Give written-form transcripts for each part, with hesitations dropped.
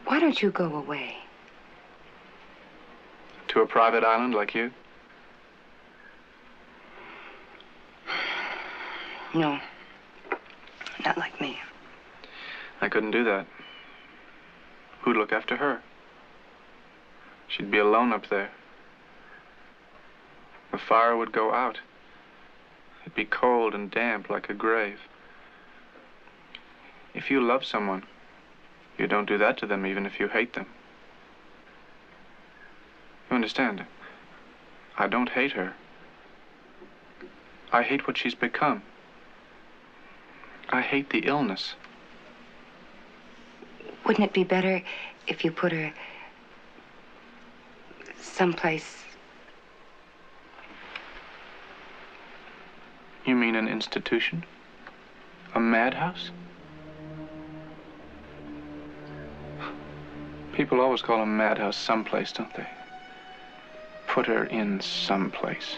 Why don't you go away? To a private island like you? No. Not like me. I couldn't do that. Who'd look after her? She'd be alone up there. The fire would go out. It'd be cold and damp like a grave. If you love someone, you don't do that to them even if you hate them. You understand? I don't hate her. I hate what she's become. I hate the illness. Wouldn't it be better if you put her someplace? You mean an institution? A madhouse? People always call a madhouse someplace, don't they? Put her in someplace.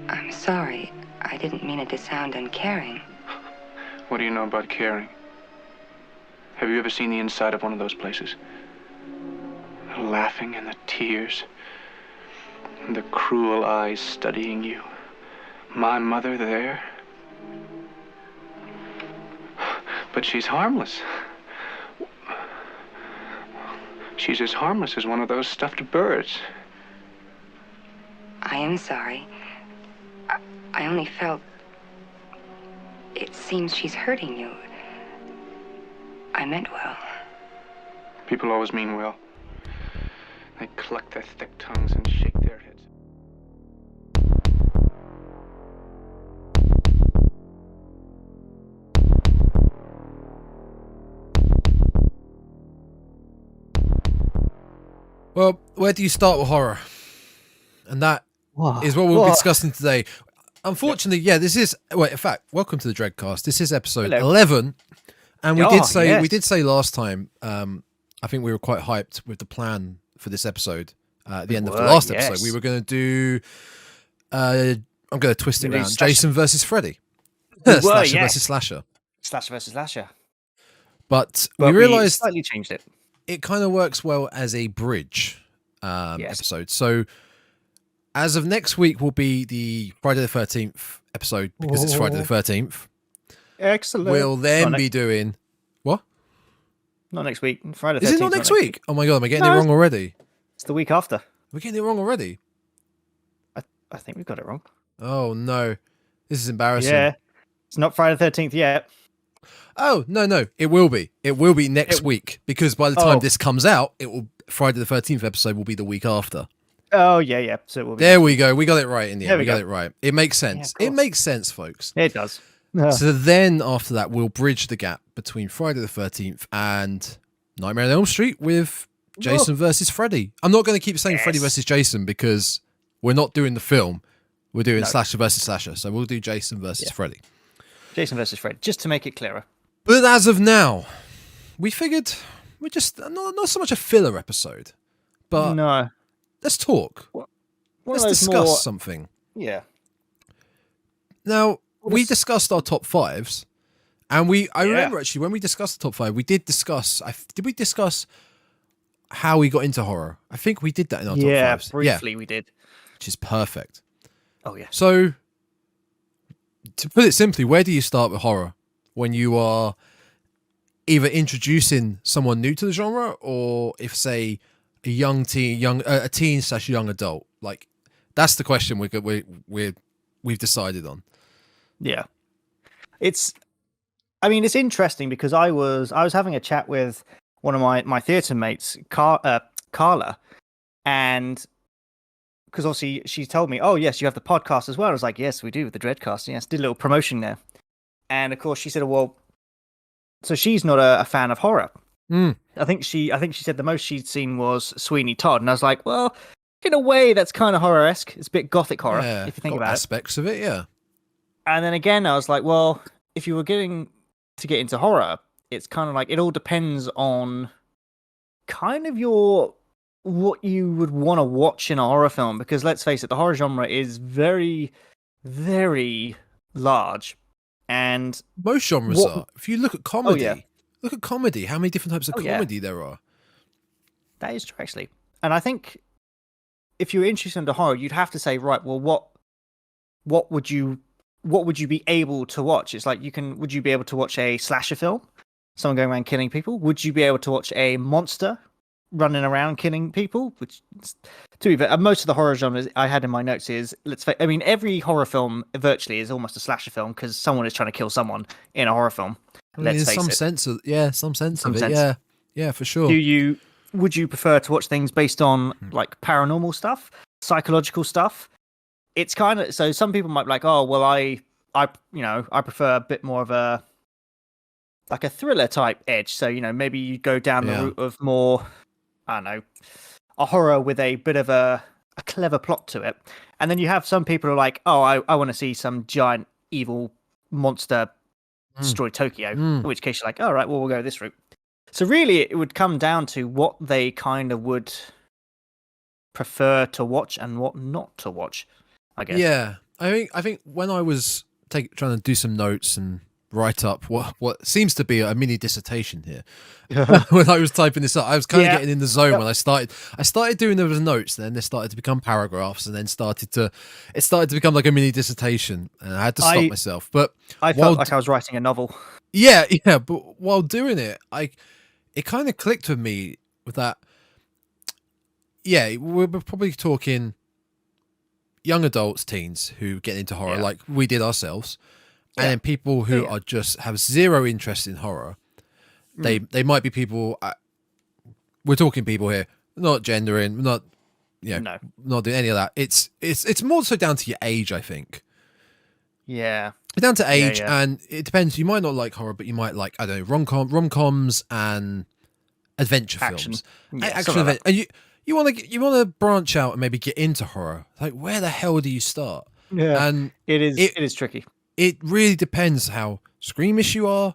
I'm sorry. I didn't mean it to sound uncaring. What do you know about caring? Have you ever seen the inside of one of those places? The laughing and the tears, and the cruel eyes studying you. My mother there. But she's harmless. She's as harmless as one of those stuffed birds. I am sorry. I only felt... It seems she's hurting you. I meant well. People always mean well. They cluck their thick tongues and shake their heads. Well, where do you start with horror? And that is what we'll be discussing today. Unfortunately, this is... Wait, in fact, welcome to the Dreadcast. This is episode 11. And we did say last time, I think we were quite hyped with the plan for this episode. At the end of the last episode, we were going to do... I'm going to twist it around. Jason versus Freddy. Slasher versus Slasher. Slasher versus Slasher. But we realised... slightly changed it. It kind of works well as a bridge episode. So as of next week will be the Friday the 13th episode because it's Friday the 13th. Excellent. We'll then be doing... What? Not next week. Friday the 13th. Is it not next week? Oh my God, am I getting it wrong already? It's the week after. We're getting it wrong already? I think we've got it wrong. Oh no. This is embarrassing. Yeah. It's not Friday the 13th yet. Oh, no. It will be. It will be next week because by the time this comes out, Friday the 13th episode will be the week after. Oh, yeah. So it will be. There we go. We got it right in the end. We got it right. It makes sense. Yeah, it makes sense, folks. It does. So then after that, we'll bridge the gap between Friday the 13th and Nightmare on Elm Street with Jason versus Freddy. I'm not going to keep saying Freddy versus Jason because we're not doing the film. We're doing Slasher versus Slasher. So we'll do Jason versus Freddy. Jason versus Freddy, just to make it clearer. But as of now, we figured we're just not so much a filler episode, but let's talk. Let's discuss something. Yeah. Now, we discussed our top fives, and I remember actually when we discussed the top five, we did discuss. Did we discuss how we got into horror? I think we did that in our top fives. Briefly we did. Which is perfect. Oh yeah. So, to put it simply, where do you start with horror? When you are either introducing someone new to the genre, or if say a teen / young adult, like that's the question we've decided on. Yeah, it's interesting because I was having a chat with one of my theatre mates, Carla, and because obviously she told me, oh yes, you have the podcast as well. I was like, yes, we do, the Dreadcast. Yes, did a little promotion there. And of course, she said, "Well, so she's not a fan of horror." I think she said the most she'd seen was Sweeney Todd, and I was like, "Well, in a way, that's kind of horror-esque. It's a bit gothic horror, if you think about aspects of it, yeah." And then again, I was like, "Well, if you were getting to get into horror, it's kind of like it all depends on kind of what you would want to watch in a horror film, because let's face it, the horror genre is very, very large." And most genres are. If you look at comedy, Look at comedy. How many different types of comedy there are? That is true, actually. And I think if you're interested in horror, you'd have to say, right, well, what would you be able to watch? It's like would you be able to watch a slasher film, someone going around killing people? Would you be able to watch a monster running around killing people? Which, to be fair, most of the horror genres I had in my notes is, every horror film virtually is almost a slasher film because someone is trying to kill someone in a horror film. Let's face it. Some sense of it. Yeah, for sure. Would you prefer to watch things based on like paranormal stuff, psychological stuff? It's kind of, so some people might be like, oh, well, I prefer a bit more of a thriller type edge. So, maybe you go down the route of more, I don't know, a horror with a bit of a clever plot to it. And then you have some people who are like, oh, I want to see some giant evil monster destroy Tokyo, in which case you're like, all right, well, we'll go this route. So really, it would come down to what they kind of would prefer to watch and what not to watch, I guess. Yeah, I think when I was trying to do some notes and write up what seems to be a mini dissertation here, when I was typing this up, I was kind of getting in the zone when I started doing those notes. Then they started to become paragraphs, and then it started to become like a mini dissertation, and I had to stop myself. But I felt like I was writing a novel. Yeah, but while doing it, it kind of clicked with me with that. Yeah, we're probably talking young adults, teens who get into horror like we did ourselves, and then people who are just have zero interest in horror. They might be people. We're talking people here, not gendering, not not doing any of that. It's more so down to your age, I think. Yeah. Down to age, and it depends. You might not like horror, but you might like, I don't know, rom-coms and adventure films. Action adventure. And you want to branch out and maybe get into horror. Like, where the hell do you start? Yeah, and it is tricky. It really depends how squeamish you are,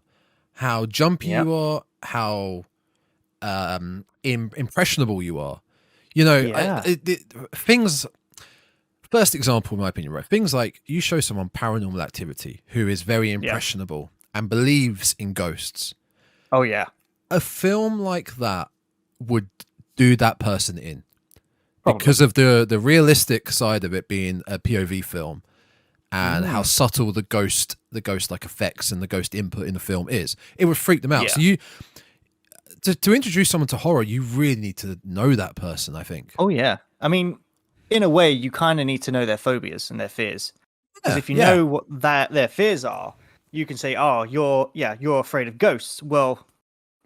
how jumpy you are, how impressionable you are. Things. First example, in my opinion, right? Things like you show someone Paranormal Activity who is very impressionable and believes in ghosts. Oh, yeah. A film like that would do that person in. Because of the realistic side of it being a POV film and how subtle the ghost like effects and the ghost input in the film is. It would freak them out. Yeah. So to introduce someone to horror, you really need to know that person, I think. Oh, yeah. I mean, in a way, you kind of need to know their phobias and their fears. Because if you know what their fears are, you can say, oh, you're afraid of ghosts. Well,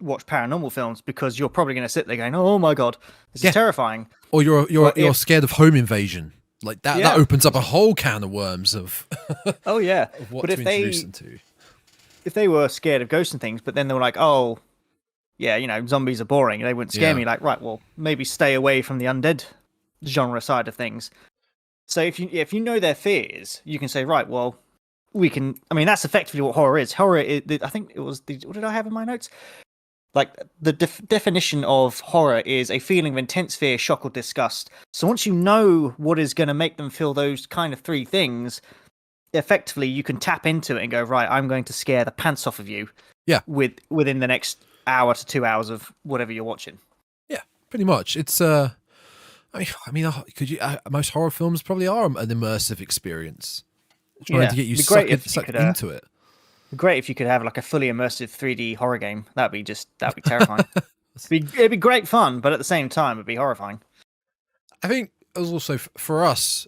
watch paranormal films because you're probably going to sit there going, oh my God, this is terrifying. Or you're scared of home invasion. Like that, that opens up a whole can of worms of oh yeah. Of what to introduce them to. If they were scared of ghosts and things, but then they were like, oh, yeah, zombies are boring. They wouldn't scare me. Like, right, well, maybe stay away from the undead genre side of things. So if you know their fears, you can say, right, well, we can. I mean, that's effectively what horror is. Horror is, I think it was what did I have in my notes? Like the definition of horror is a feeling of intense fear, shock, or disgust. So once you know what is going to make them feel those kind of three things, effectively you can tap into it and go, right, I'm going to scare the pants off of you. Yeah. Within the next hour to 2 hours of whatever you're watching. Yeah, pretty much. It's I mean, could you? Most horror films probably are an immersive experience, trying to get you sucked into it. Great if you could have like a fully immersive 3D horror game. That'd be terrifying. It'd be great fun, but at the same time, it'd be horrifying. I think it was also for us,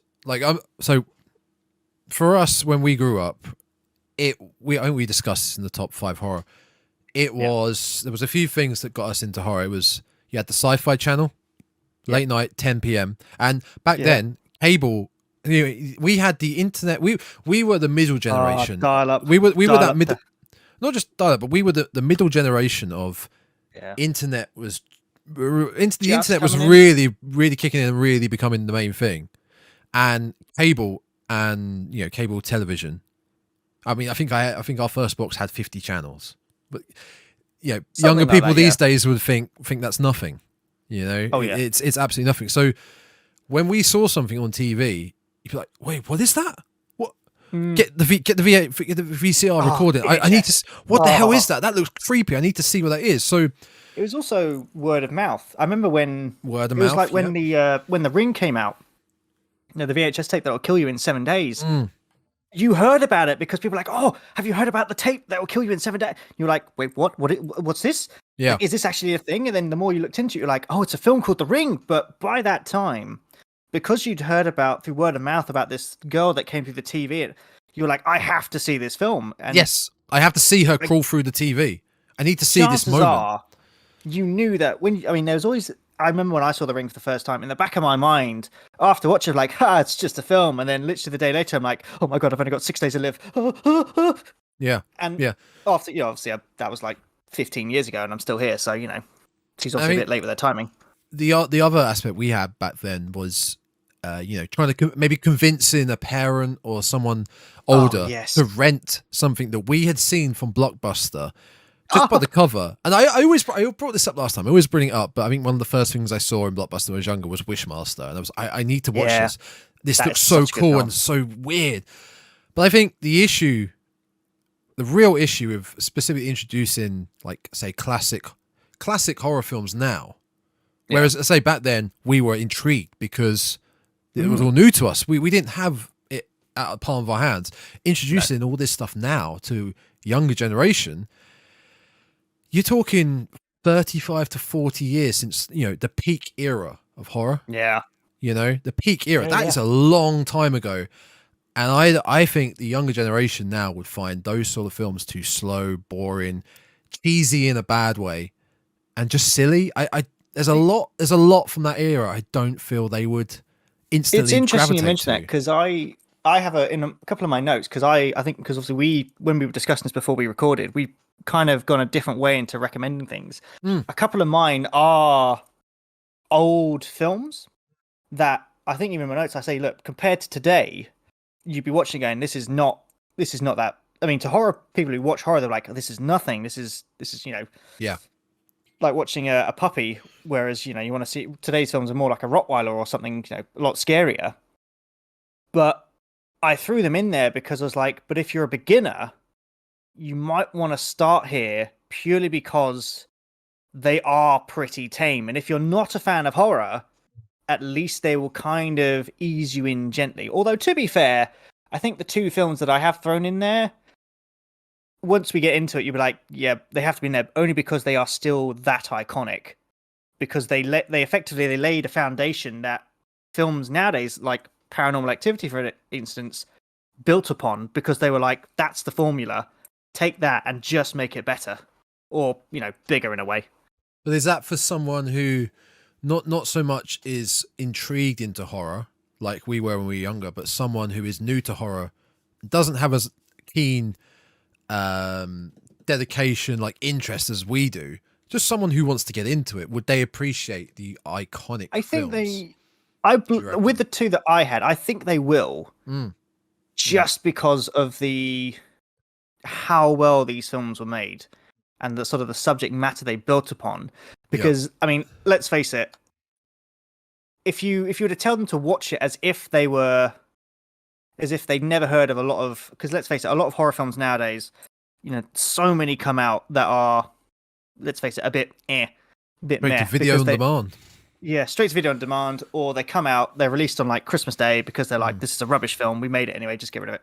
for us when we grew up, I think we discussed this in the top 5 horror. There was a few things that got us into horror. It was, you had the Sci-Fi Channel, late night, 10 p.m. And back then, cable, we had the internet. We were the middle generation. Dial-up. We were that middle, not just dial-up, but we were the middle generation of internet was. The internet was really, really kicking in and really becoming the main thing, and cable and cable television. I mean, I think our first box had 50 channels. But younger people these days would think that's nothing. It's absolutely nothing. So when we saw something on TV, you'd be like, "Wait, what is that? Get the VCR recording. I need to. What the hell is that? That looks creepy. I need to see what that is. So it was also word of mouth. I remember when word of it mouth. Was like when the Ring came out. The VHS tape that will kill you in 7 days. You heard about it because people were like, "Oh, have you heard about the tape that will kill you in 7 days?" You're like, "Wait, what? What's this? Yeah, like, is this actually a thing?" And then the more you looked into it, you're like, "Oh, it's a film called The Ring." But by that time, because you'd heard about through word of mouth about this girl that came through the TV, you're like, "I have to see this film." And yes, I have to see her crawl through the TV. I need to see this moment. You knew that there was always. I remember when I saw The Ring for the first time, in the back of my mind, after watching, like, it's just a film. And then literally the day later, I'm like, oh my God, I've only got 6 days to live. Yeah. And after, obviously that was like 15 years ago and I'm still here. So, she's obviously a bit late with her timing. The other aspect we had back then was, trying to maybe convincing a parent or someone older to rent something that we had seen from Blockbuster. Just by the cover. And I brought this up last time. I always bring it up, but I think one of the first things I saw in Blockbuster when I was younger was Wishmaster. And I need to watch this. This looks so cool and so weird. But I think the real issue of specifically introducing, like, say, classic horror films now, whereas, say, back then, we were intrigued because it was all new to us. We didn't have it out of the palm of our hands. Introducing all this stuff now to younger generation, you're talking 35 to 40 years since, the peak era of horror. Yeah. The peak era. That is a long time ago. And I think the younger generation now would find those sort of films too slow, boring, cheesy in a bad way, and just silly. There's a lot from that era I don't feel they would instantly It's interesting you mention to. that because I have in a couple of my notes because I think because obviously when we were discussing this before we recorded, we kind of gone a different way into recommending things. A couple of mine are old films that I think even in my notes I say, look, compared to today, you'd be watching going, this is not that. I mean, to horror people who watch horror, they're like, this is nothing. This is like watching a puppy. Whereas you want to see today's films are more like a Rottweiler or something, a lot scarier. But I threw them in there because I was like, but if you're a beginner, you might want to start here purely because they are pretty tame. And if you're not a fan of horror, at least they will kind of ease you in gently. Although, to be fair, I think the two films that I have thrown in there, once we get into it, you'll be like, yeah, they have to be in there only because they are still that iconic. Because they effectively laid a foundation that films nowadays, like Paranormal Activity, for instance, built upon because they were like, that's the formula. Take that and just make it better, or bigger in a way. But is that for someone who not so much is intrigued into horror like we were when we were younger, but someone who is new to horror, doesn't have as keen dedication, like interest as we do? Just someone who wants to get into it, would they appreciate the iconic? I think films? With the two that I had, I think they will, just because of how well these films were made and the sort of the subject matter they built upon. Because I mean, let's face it, if you were to tell them to watch it as if they'd never heard of a lot of, because let's face it, a lot of horror films nowadays, so many come out that are, let's face it, a bit meh. To video on demand. Yeah, straight to video on demand, or they come out, they're released on like Christmas Day because they're like, this is a rubbish film, we made it anyway, just get rid of it.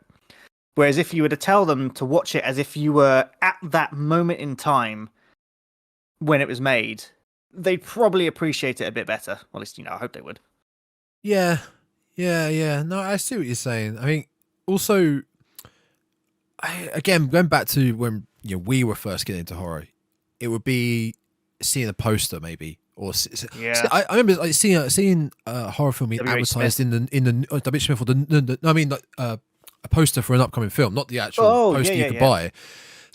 Whereas if you were to tell them to watch it as if you were at that moment in time when it was made, they'd probably appreciate it a bit better. Well, at least, I hope they would. Yeah. No, I see what you're saying. I mean, also, again, going back to when we were first getting into horror, it would be seeing a poster maybe. Or I remember seeing a horror film being advertised in the W. Smith or a poster for an upcoming film, not the actual poster you could buy.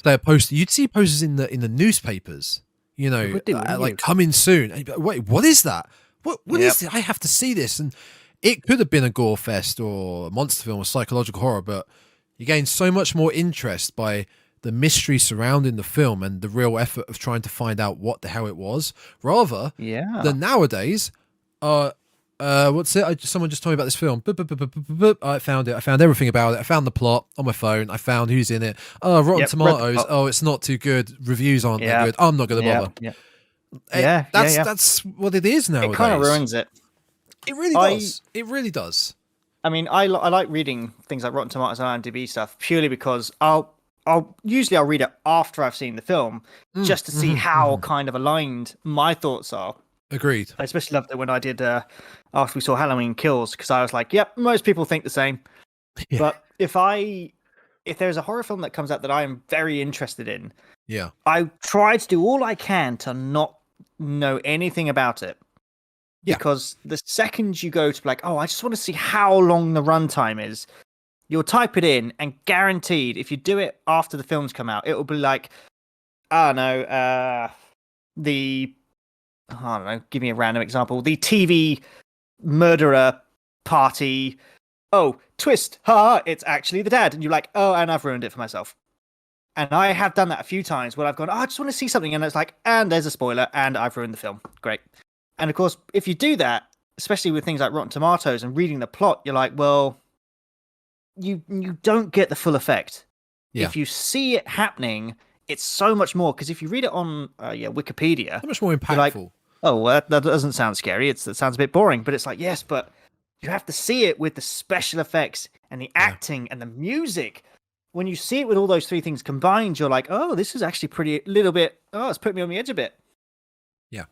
So a poster, you'd see posters in the newspapers, like coming soon. Wait, what is that? What is it? I have to see this. And it could have been a gore fest or a monster film or psychological horror, but you gain so much more interest by the mystery surrounding the film and the real effort of trying to find out what the hell it was, rather than nowadays. What's it? Someone just told me about this film. I found it. I found everything about it. I found the plot on my phone. I found who's in it. Oh, Rotten Tomatoes. Oh, it's not too good. Reviews aren't that good. I'm not going to bother. That's what it is nowadays. It kind of ruins it. It really does. It really does. I mean, I like reading things like Rotten Tomatoes and IMDb stuff purely because I'll read it after I've seen the film just to see how kind of aligned my thoughts are. Agreed. I especially loved it when I did after we saw Halloween Kills, because I was like, yep, most people think the same. Yeah. But if there's a horror film that comes out that I am very interested in, I try to do all I can to not know anything about it. Yeah. Because the second you go to like, oh, I just want to see how long the runtime is, you'll type it in, and guaranteed, if you do it after the films come out, it will be like, I don't know, give me a random example. The TV murderer party. Oh, twist. It's actually the dad. And you're like, oh, and I've ruined it for myself. And I have done that a few times where I've gone, I just want to see something. And it's like, and there's a spoiler, and I've ruined the film. Great. And of course, if you do that, especially with things like Rotten Tomatoes and reading the plot, you're like, well, you don't get the full effect. Yeah. If you see it happening, it's so much more, because if you read it on Wikipedia, so much more impactful. Like, oh, well, that doesn't sound scary. It sounds a bit boring, but it's like, yes, but you have to see it with the special effects and the acting and the music. When you see it with all those three things combined, you're like, oh, this is actually it's put me on the edge a bit. Yeah,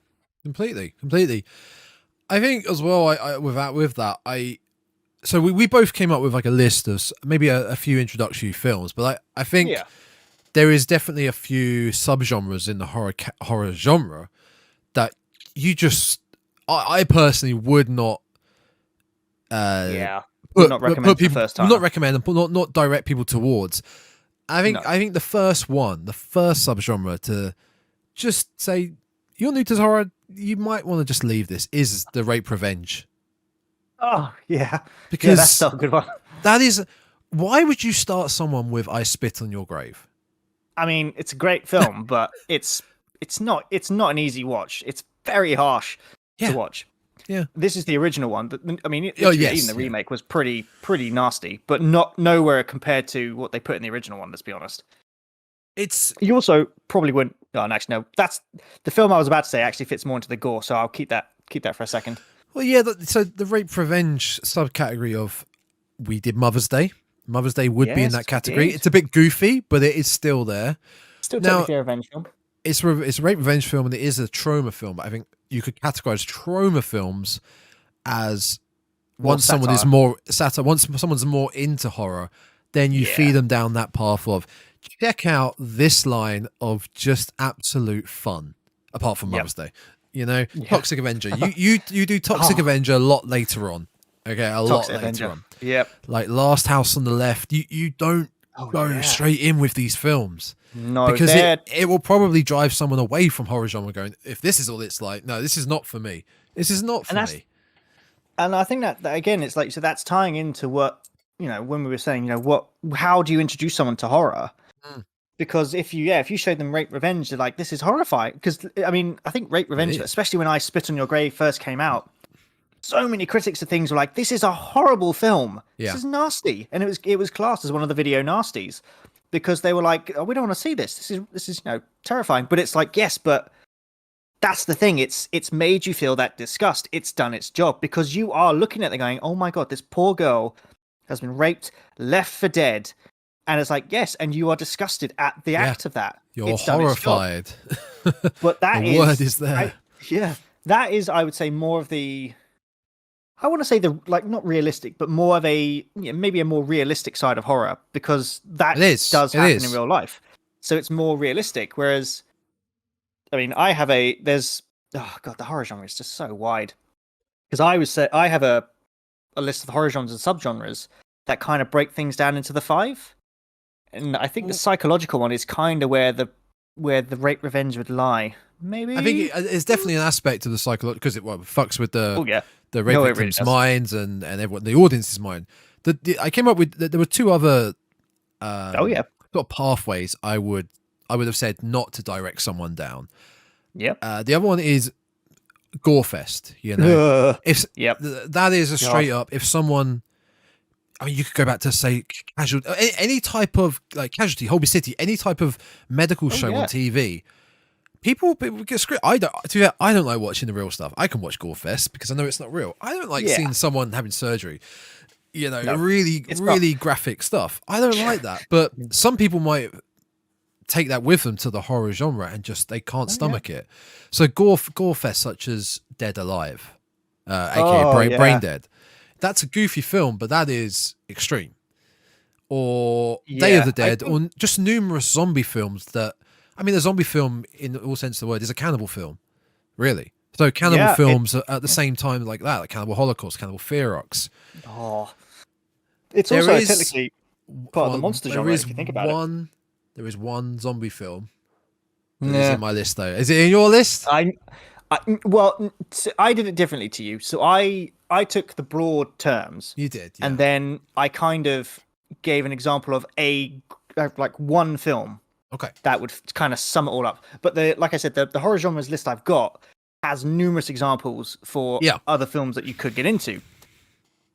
completely. I think as well, so we both came up with like a list of maybe a few introductory films, but I think there is definitely a few subgenres in the horror genre that I personally would not not recommend people, first time. Not recommend and not direct people towards. I think the first subgenre to just say you're new to horror, you might want to just leave this, is the rape revenge. Oh yeah, because that's not a good one. That is, why would you start someone with "I spit on your grave"? I mean, it's a great film, but it's not an easy watch. It's very harsh to watch. Yeah, this is the original one. I mean, even the remake was pretty nasty, but not nowhere compared to what they put in the original one. Let's be honest. You also probably wouldn't. Oh, actually, no. That's the film I was about to say. Actually, fits more into the gore, so I'll keep that for a second. Well, yeah. So the rape revenge subcategory of we did Mother's Day. Mother's Day would be in that category. It's a bit goofy, but it is still there. Still technically a revenge film. It's a rape revenge film, and it is a trauma film. But I think you could categorize trauma films as once someone is more satire, once someone's more into horror, then you feed them down that path of check out this line of just absolute fun. Apart from Mother's Day, Toxic Avenger. You do Toxic Avenger a lot later on. Okay, lot later on. Yep. Like Last House on the Left. You don't go straight in with these films. No, because it will probably drive someone away from horror genre going, if this is all it's like, no, this is not for me. This is not for me. And I think that again, it's like, so that's tying into what, when we were saying, how do you introduce someone to horror? Because if you showed them Rape Revenge, they're like, this is horrifying. Because, I mean, I think Rape Revenge, especially when I Spit on Your Grave first came out, so many critics of things were like, this is a horrible film. Yeah. This is nasty. And it was classed as one of the video nasties. Because they were like, oh, we don't want to see this. This is terrifying. But it's like, yes, but that's the thing. It's made you feel that disgust. It's done its job, because you are looking at it going, oh my God, this poor girl has been raped, left for dead. And it's like, yes, and you are disgusted at the act of that. You're horrified. But that the word is there. That is, I would say, more of the, I want to say not realistic, but more of a, maybe a more realistic side of horror, because that does happen in real life. So it's more realistic. Whereas, I mean, the horror genre is just so wide. Because I have a list of horror genres and subgenres that kind of break things down into the 5. And I think the psychological one is kind of where the rape revenge would lie. Maybe I think it's definitely an aspect of the psychological, because it fucks with the rape victims' minds and everyone, the audience's mind. I came up with there were 2 other sort of pathways I would have said not to direct someone down. Yep. The other one is Gorefest, you know. If Yep. that is a straight up, if someone, I mean, you could go back to say casualty, any type of like Casualty, Holby City, any type of medical show on TV. People get screwed. I don't like watching the real stuff. I can watch Gorefest because I know it's not real. I don't like seeing someone having surgery. You know, really graphic stuff. I don't like that. But some people might take that with them to the horror genre and just they can't stomach it. So Gorefest, such as Dead Alive, aka Brain Dead, that's a goofy film, but that is extreme. Or Day of the Dead, or just numerous zombie films that. I mean, a zombie film, in all sense of the word, is a cannibal film, really. So cannibal films at the same time like that, like Cannibal Holocaust, Cannibal Ferox. Oh, it's also technically part of the monster genre. If you think about it, there is one zombie film that is in my list, though. Is it in your list? Well, I did it differently to you. So I took the broad terms. You did, and then I kind of gave an example of like one film. Okay. That would kind of sum it all up. But like I said, the horror genres list I've got has numerous examples for other films that you could get into.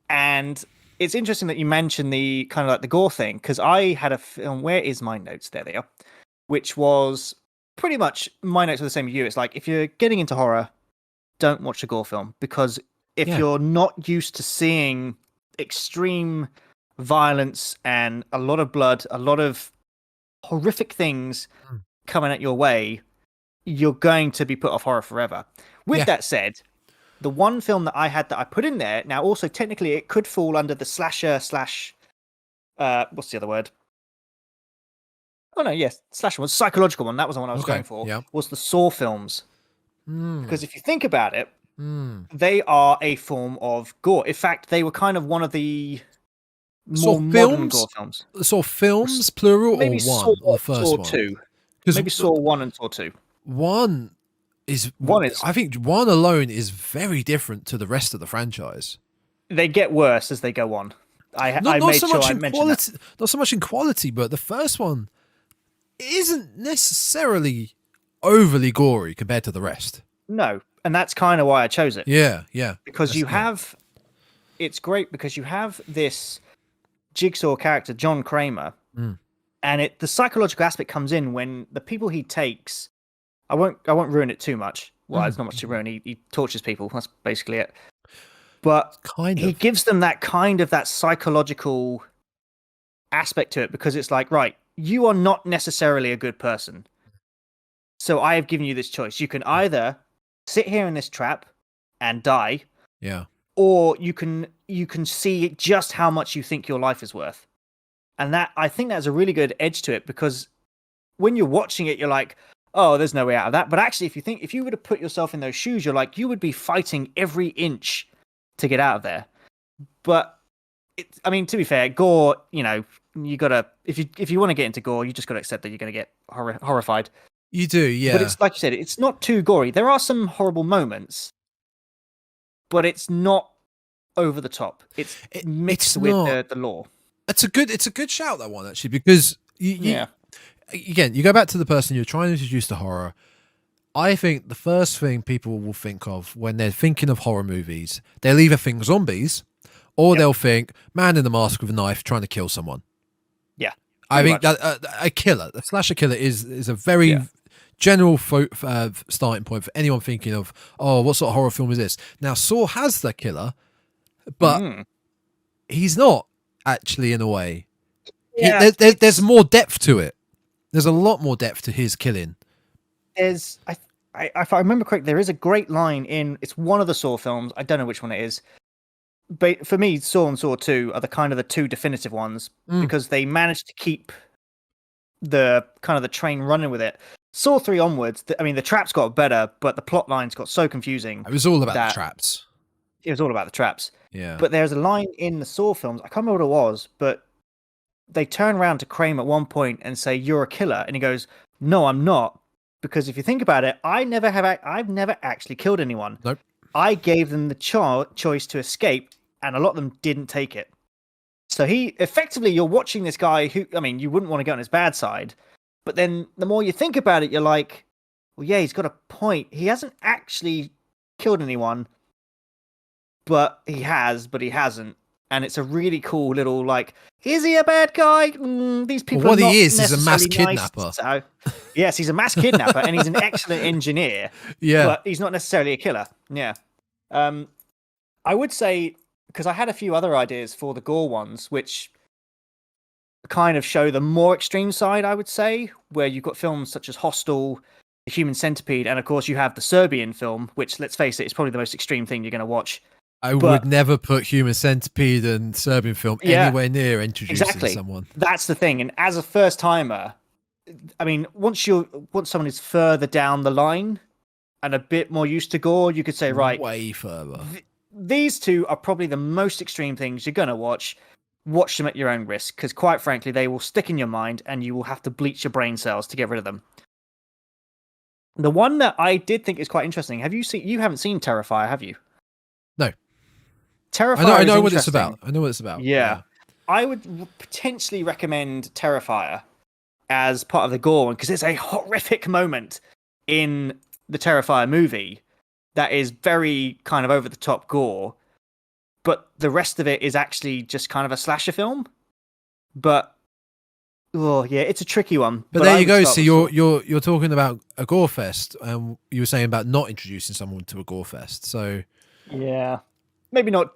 And it's interesting that you mentioned the kind of like the gore thing, because I had a film, where is my notes? There they are. Which was pretty much, my notes were the same as you. It's like, if you're getting into horror, don't watch a gore film, because if you're not used to seeing extreme violence and a lot of blood, a lot of horrific things coming at your way, you're going to be put off horror forever. With that said, the one film that I had that I put in there, now also technically it could fall under the slasher / what's the other word? Oh no, yes, slasher was psychological one. That was the one I was going for. Yeah. Was the Saw films. Because if you think about it, they are a form of gore. In fact, they were kind of one of the more modern gore films. Saw films, plural, maybe or one? Saw, or first Saw one? 2. Maybe Saw 1 and Saw 2. One is. I think one alone is very different to the rest of the franchise. They get worse as they go on. I made sure I mentioned that. Not so much in quality, but the first one isn't necessarily overly gory compared to the rest. No, and that's kind of why I chose it. Yeah. Because it's great because you have this Jigsaw character, John Kramer, and the psychological aspect comes in when the people he takes. I won't ruin it too much. Well, there's not much to ruin. He tortures people. That's basically it. But he gives them that psychological aspect to it, because it's like, right, you are not necessarily a good person. So I have given you this choice. You can either sit here in this trap and die, or you can see just how much you think your life is worth. And that, I think that's a really good edge to it, because when you're watching it, you're like, oh, there's no way out of that. But actually, if you were to put yourself in those shoes, you're like, you would be fighting every inch to get out of there. But I mean, to be fair, gore, you gotta, if you want to get into gore, you just gotta accept that you're gonna get horrified. You do, yeah. But it's like you said, it's not too gory. There are some horrible moments, but it's not over the top. It's mixed with the lore. It's a good shout, that one, actually, because again, you go back to the person you're trying to introduce to horror. I think the first thing people will think of when they're thinking of horror movies, they'll either think zombies, or they'll think man in the mask with a knife trying to kill someone. Yeah, I think that a slasher killer is a very general starting point for anyone thinking of, oh, what sort of horror film is this? Now, Saw has the killer, but he's not actually, in a way. Yeah, there's more depth to it. There's a lot more depth to his killing. If I remember correctly, there is a great line it's one of the Saw films. I don't know which one it is. But for me, Saw and Saw 2 are the two definitive ones, because they managed to keep the train running with it. Saw 3 onwards, the traps got better, but the plot lines got so confusing. It was all about the traps. It was all about the traps. Yeah. But there's a line in the Saw films, I can't remember what it was, but they turn around to Kramer at one point and say, "You're a killer," and he goes, "No, I'm not, because if you think about it, I've never actually killed anyone. Nope. I gave them the choice to escape, and a lot of them didn't take it." So you're watching this guy who, you wouldn't want to get on his bad side, but then the more you think about it, you're like, well, yeah, he's got a point. He hasn't actually killed anyone, but he hasn't. And it's a really cool little, like, is he a bad guy? These people Well, what are not he is a mass necessarily kidnapper. Nice, so, yes, he's a mass kidnapper, and he's an excellent engineer. Yeah. But he's not necessarily a killer. Yeah. I would say, because I had a few other ideas for the gore ones, which kind of show the more extreme side, I would say, where you've got films such as Hostel, The Human Centipede, and of course you have the Serbian film, which, let's face it, is probably the most extreme thing you're going to watch. I would never put Human Centipede and Serbian film anywhere near introducing someone. That's the thing. And as a first timer, I mean, once someone is further down the line and a bit more used to gore, you could say, right, way further. These two are probably the most extreme things you're going to watch. Watch them at your own risk, because quite frankly, they will stick in your mind and you will have to bleach your brain cells to get rid of them. The one that I did think is quite interesting. You haven't seen Terrifier, have you? No. Terrifier. I know what it's about. Yeah. I would potentially recommend Terrifier as part of the gore one, because there's a horrific moment in the Terrifier movie that is very kind of over the top gore, but the rest of it is actually just kind of a slasher film. But it's a tricky one. But there you go. So you're talking about a gore fest, and you were saying about not introducing someone to a gore fest. So yeah. Maybe not.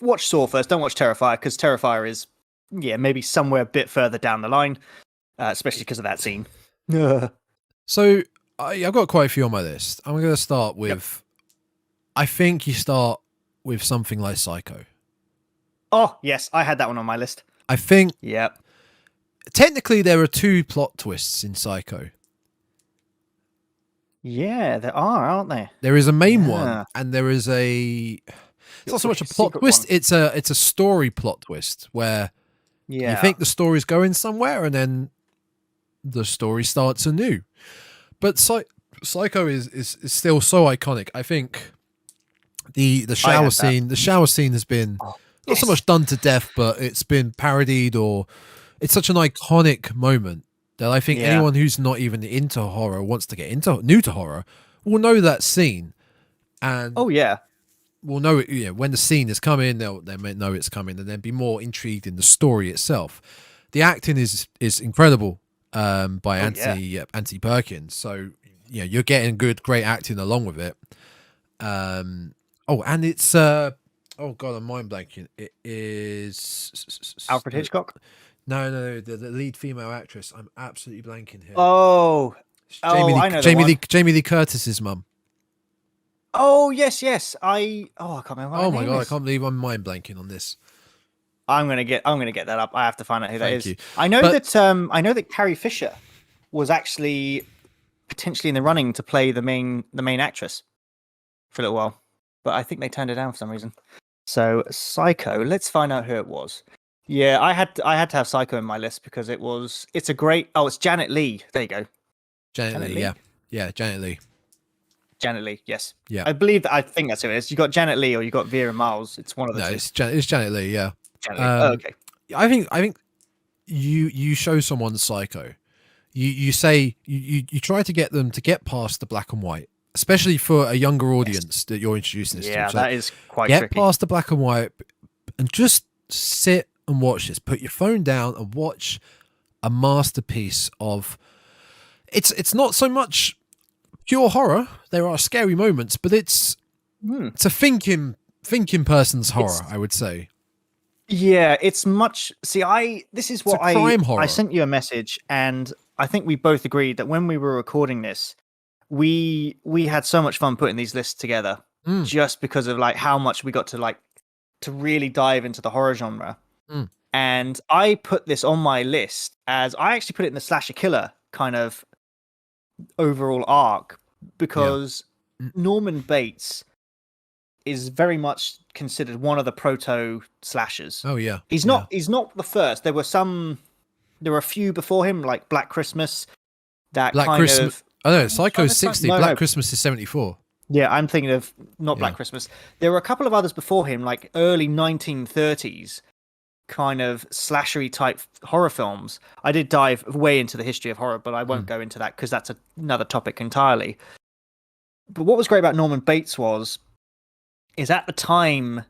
Watch Saw first. Don't watch Terrifier, because Terrifier is, maybe somewhere a bit further down the line, especially because of that scene. So I've got quite a few on my list. I'm going to start with. I think you start with something like Psycho. Oh yes, I had that one on my list. I think. Yep. Technically, there are 2 plot twists in Psycho. Yeah, there are, aren't there? There is a main one, and there is a. It's not so much a plot twist. It's a story plot twist where you think the story's going somewhere, and then the story starts anew. But Psycho is still so iconic. I think the shower scene. The shower scene has been not so much done to death, but it's been parodied, or it's such an iconic moment that I think anyone who's not even into horror, wants to get new to horror, will know that scene. And will know it. When the scene is coming, they may know it's coming, and then be more intrigued in the story itself. The acting is incredible by Anthony Perkins. So you're getting great acting along with it. And it's oh god, I'm mind blanking. It is Alfred Hitchcock. No, the lead female actress. I'm absolutely blanking here. Jamie Lee Curtis's mum. Oh yes. I can't remember. Oh my god, I can't believe I'm mind blanking on this. I'm gonna get that up. I have to find out who that is. You. I know that Carrie Fisher was actually potentially in the running to play the main actress for a little while, but I think they turned it down for some reason. So Psycho. Let's find out who it was. Yeah, I had to have Psycho in my list because it's a great. Oh, it's Janet Leigh. There you go. Janet Leigh. Yeah, Janet Leigh. Janet Leigh, yes. Yeah. I think that's who it is. You got Janet Leigh or you got Vera Miles. It's one of the two. It's Janet Leigh, yeah. Janet Leigh. Okay. I think you show someone Psycho. You say you try to get them to get past the black and white, especially for a younger audience that you're introducing this to. Yeah, So that is quite tricky. Get past the black and white and just sit and watch this. Put your phone down and watch a masterpiece of. It's not so much pure horror. There are scary moments, but it's a thinking person's horror, I would say. Yeah, it's much. See, this is what crime horror. I sent you a message, and I think we both agreed that when we were recording this, we had so much fun putting these lists together, just because of like how much we got to really dive into the horror genre. And I put this on my list as I actually put it in the slasher killer kind of overall arc, because Norman Bates is very much considered one of the proto slashers. Oh yeah. He's not the first. There were a few before him, like Black Christmas. Psycho's 60, Black Christmas is 74. Yeah, I'm thinking of Black Christmas. There were a couple of others before him, like early 1930s kind of slashery type horror films. I did dive way into the history of horror, but I won't go into that because that's another topic entirely. But what was great about Norman Bates is at the time,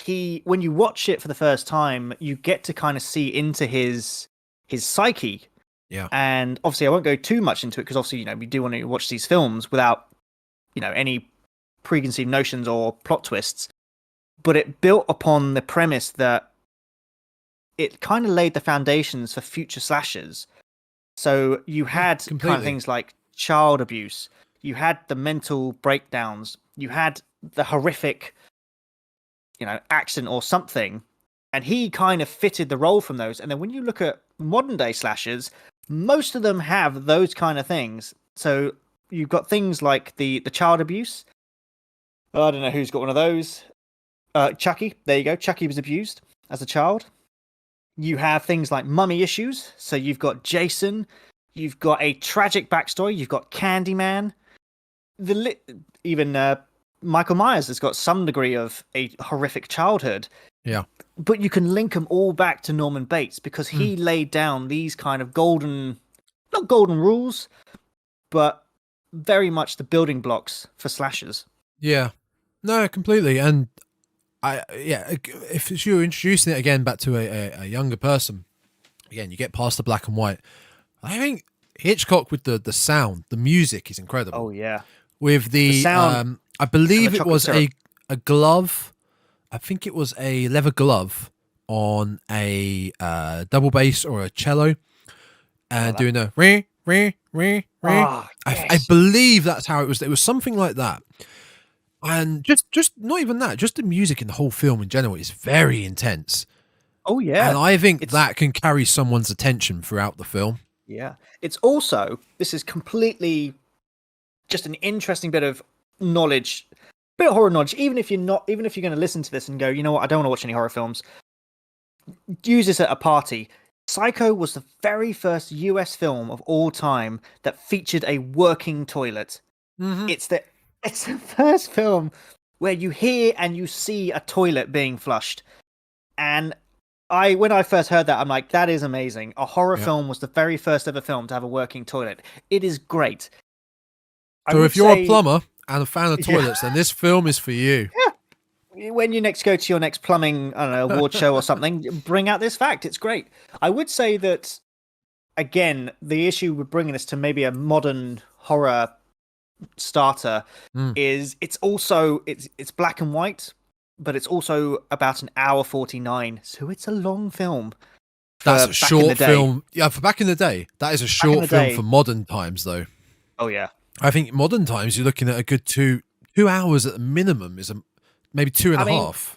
when you watch it for the first time, you get to kind of see into his psyche. Yeah. And obviously, I won't go too much into it because obviously, we do want to watch these films without, any preconceived notions or plot twists. But it built upon the premise that it kind of laid the foundations for future slashers. So you had kind of things like child abuse, you had the mental breakdowns, you had the horrific, accident or something, and he kind of fitted the role from those. And then when you look at modern day slashers, most of them have those kind of things. So you've got things like the child abuse. I don't know who's got one of those. Chucky, there you go. Chucky was abused as a child. You have things like mummy issues. So you've got Jason. You've got a tragic backstory. You've got Candyman. Even Michael Myers has got some degree of a horrific childhood. Yeah. But you can link them all back to Norman Bates because he laid down these kind of not golden rules, but very much the building blocks for slashers. Yeah. No, completely. And if you're introducing it again back to a younger person, again, you get past the black and white. I think Hitchcock with the sound, the music is incredible. Oh, yeah. With the sound, I believe it was a glove. I think it was a leather glove on a double bass or a cello, and doing a re. Oh, yes. I believe that's how it was. It was something like that. And just not even that, just the music in the whole film in general is very intense. Oh, yeah. And I think that can carry someone's attention throughout the film. Yeah. It's also, this is completely just an interesting bit of knowledge, bit of horror knowledge, even if you're going to listen to this and go, you know what, I don't want to watch any horror films. Use this at a party. Psycho was the very first US film of all time that featured a working toilet. Mm-hmm. It's the first film where you hear and you see a toilet being flushed. And when I first heard that, I'm like, that is amazing. A horror film was the very first ever film to have a working toilet. It is great. So if you're a plumber and a fan of toilets, then this film is for you. Yeah. When you next go to your next plumbing, I don't know, award show or something, bring out this fact. It's great. I would say that, again, the issue with bringing this to maybe a modern horror starter is it's black and white, but it's also about an hour 49, so it's a long film. That's a short film. Yeah, for back in the day, that is a short film for modern times, though. Oh yeah, I think modern times you're looking at a good 2 hours at the minimum. Is maybe 2.5.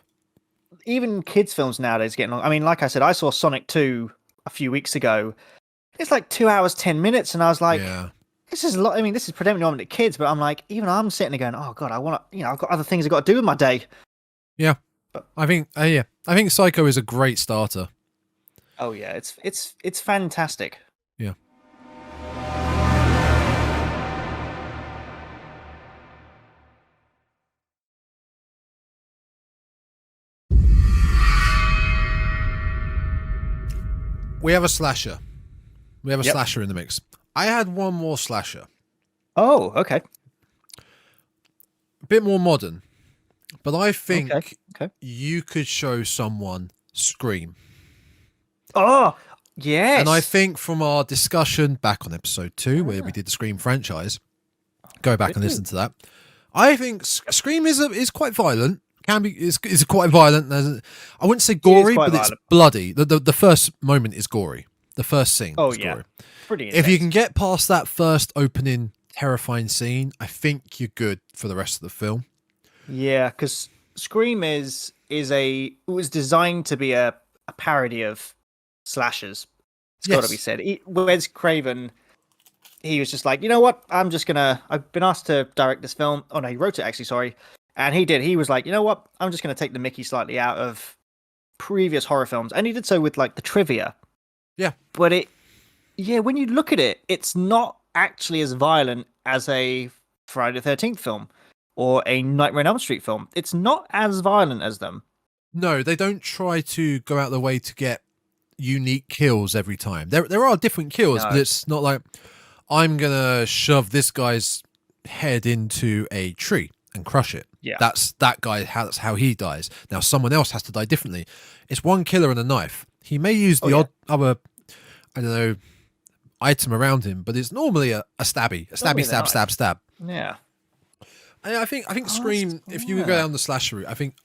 Even kids' films nowadays getting long. I mean, like I said, I saw Sonic 2 a few weeks ago. It's like 2 hours 10 minutes, and I was like, yeah. This is a lot. I mean, this is predominantly kids, but I'm like, even I'm sitting there going, "Oh God, I want to." I've got other things I've got to do in my day. Yeah, I think I think Psycho is a great starter. Oh yeah, it's fantastic. Yeah. We have a slasher. We have a slasher in the mix. I had one more slasher. Oh, okay. A bit more modern. But I think you could show someone Scream. Oh, yes. And I think from our discussion back on episode 2, where we did the Scream franchise, go back and listen to that. I think Scream is quite violent. Is quite violent. I wouldn't say gory, but it's bloody. The first moment is gory. The first scene. Oh, is yeah. gory. Pretty intense. If you can get past that first opening terrifying scene, I think you're good for the rest of the film. Yeah, because Scream was designed to be a parody of slashers. It's got to be said. Wes Craven, he was just like, you know what? I've been asked to direct this film. Oh no, he wrote it actually, sorry. And he did. He was like, you know what? I'm just going to take the mickey slightly out of previous horror films. And he did so with like the trivia. Yeah. But when you look at it, it's not actually as violent as a Friday the 13th film or a Nightmare on Elm Street film. It's not as violent as them. No, they don't try to go out of the way to get unique kills every time. There are different kills, but it's not like I'm going to shove this guy's head into a tree and crush it. Yeah. That's that guy. That's how he dies. Now someone else has to die differently. It's one killer and a knife. He may use the odd other, I don't know, item around him, but it's normally a stabby, stab. Yeah. And I think Scream. If you would go down the slasher route, I think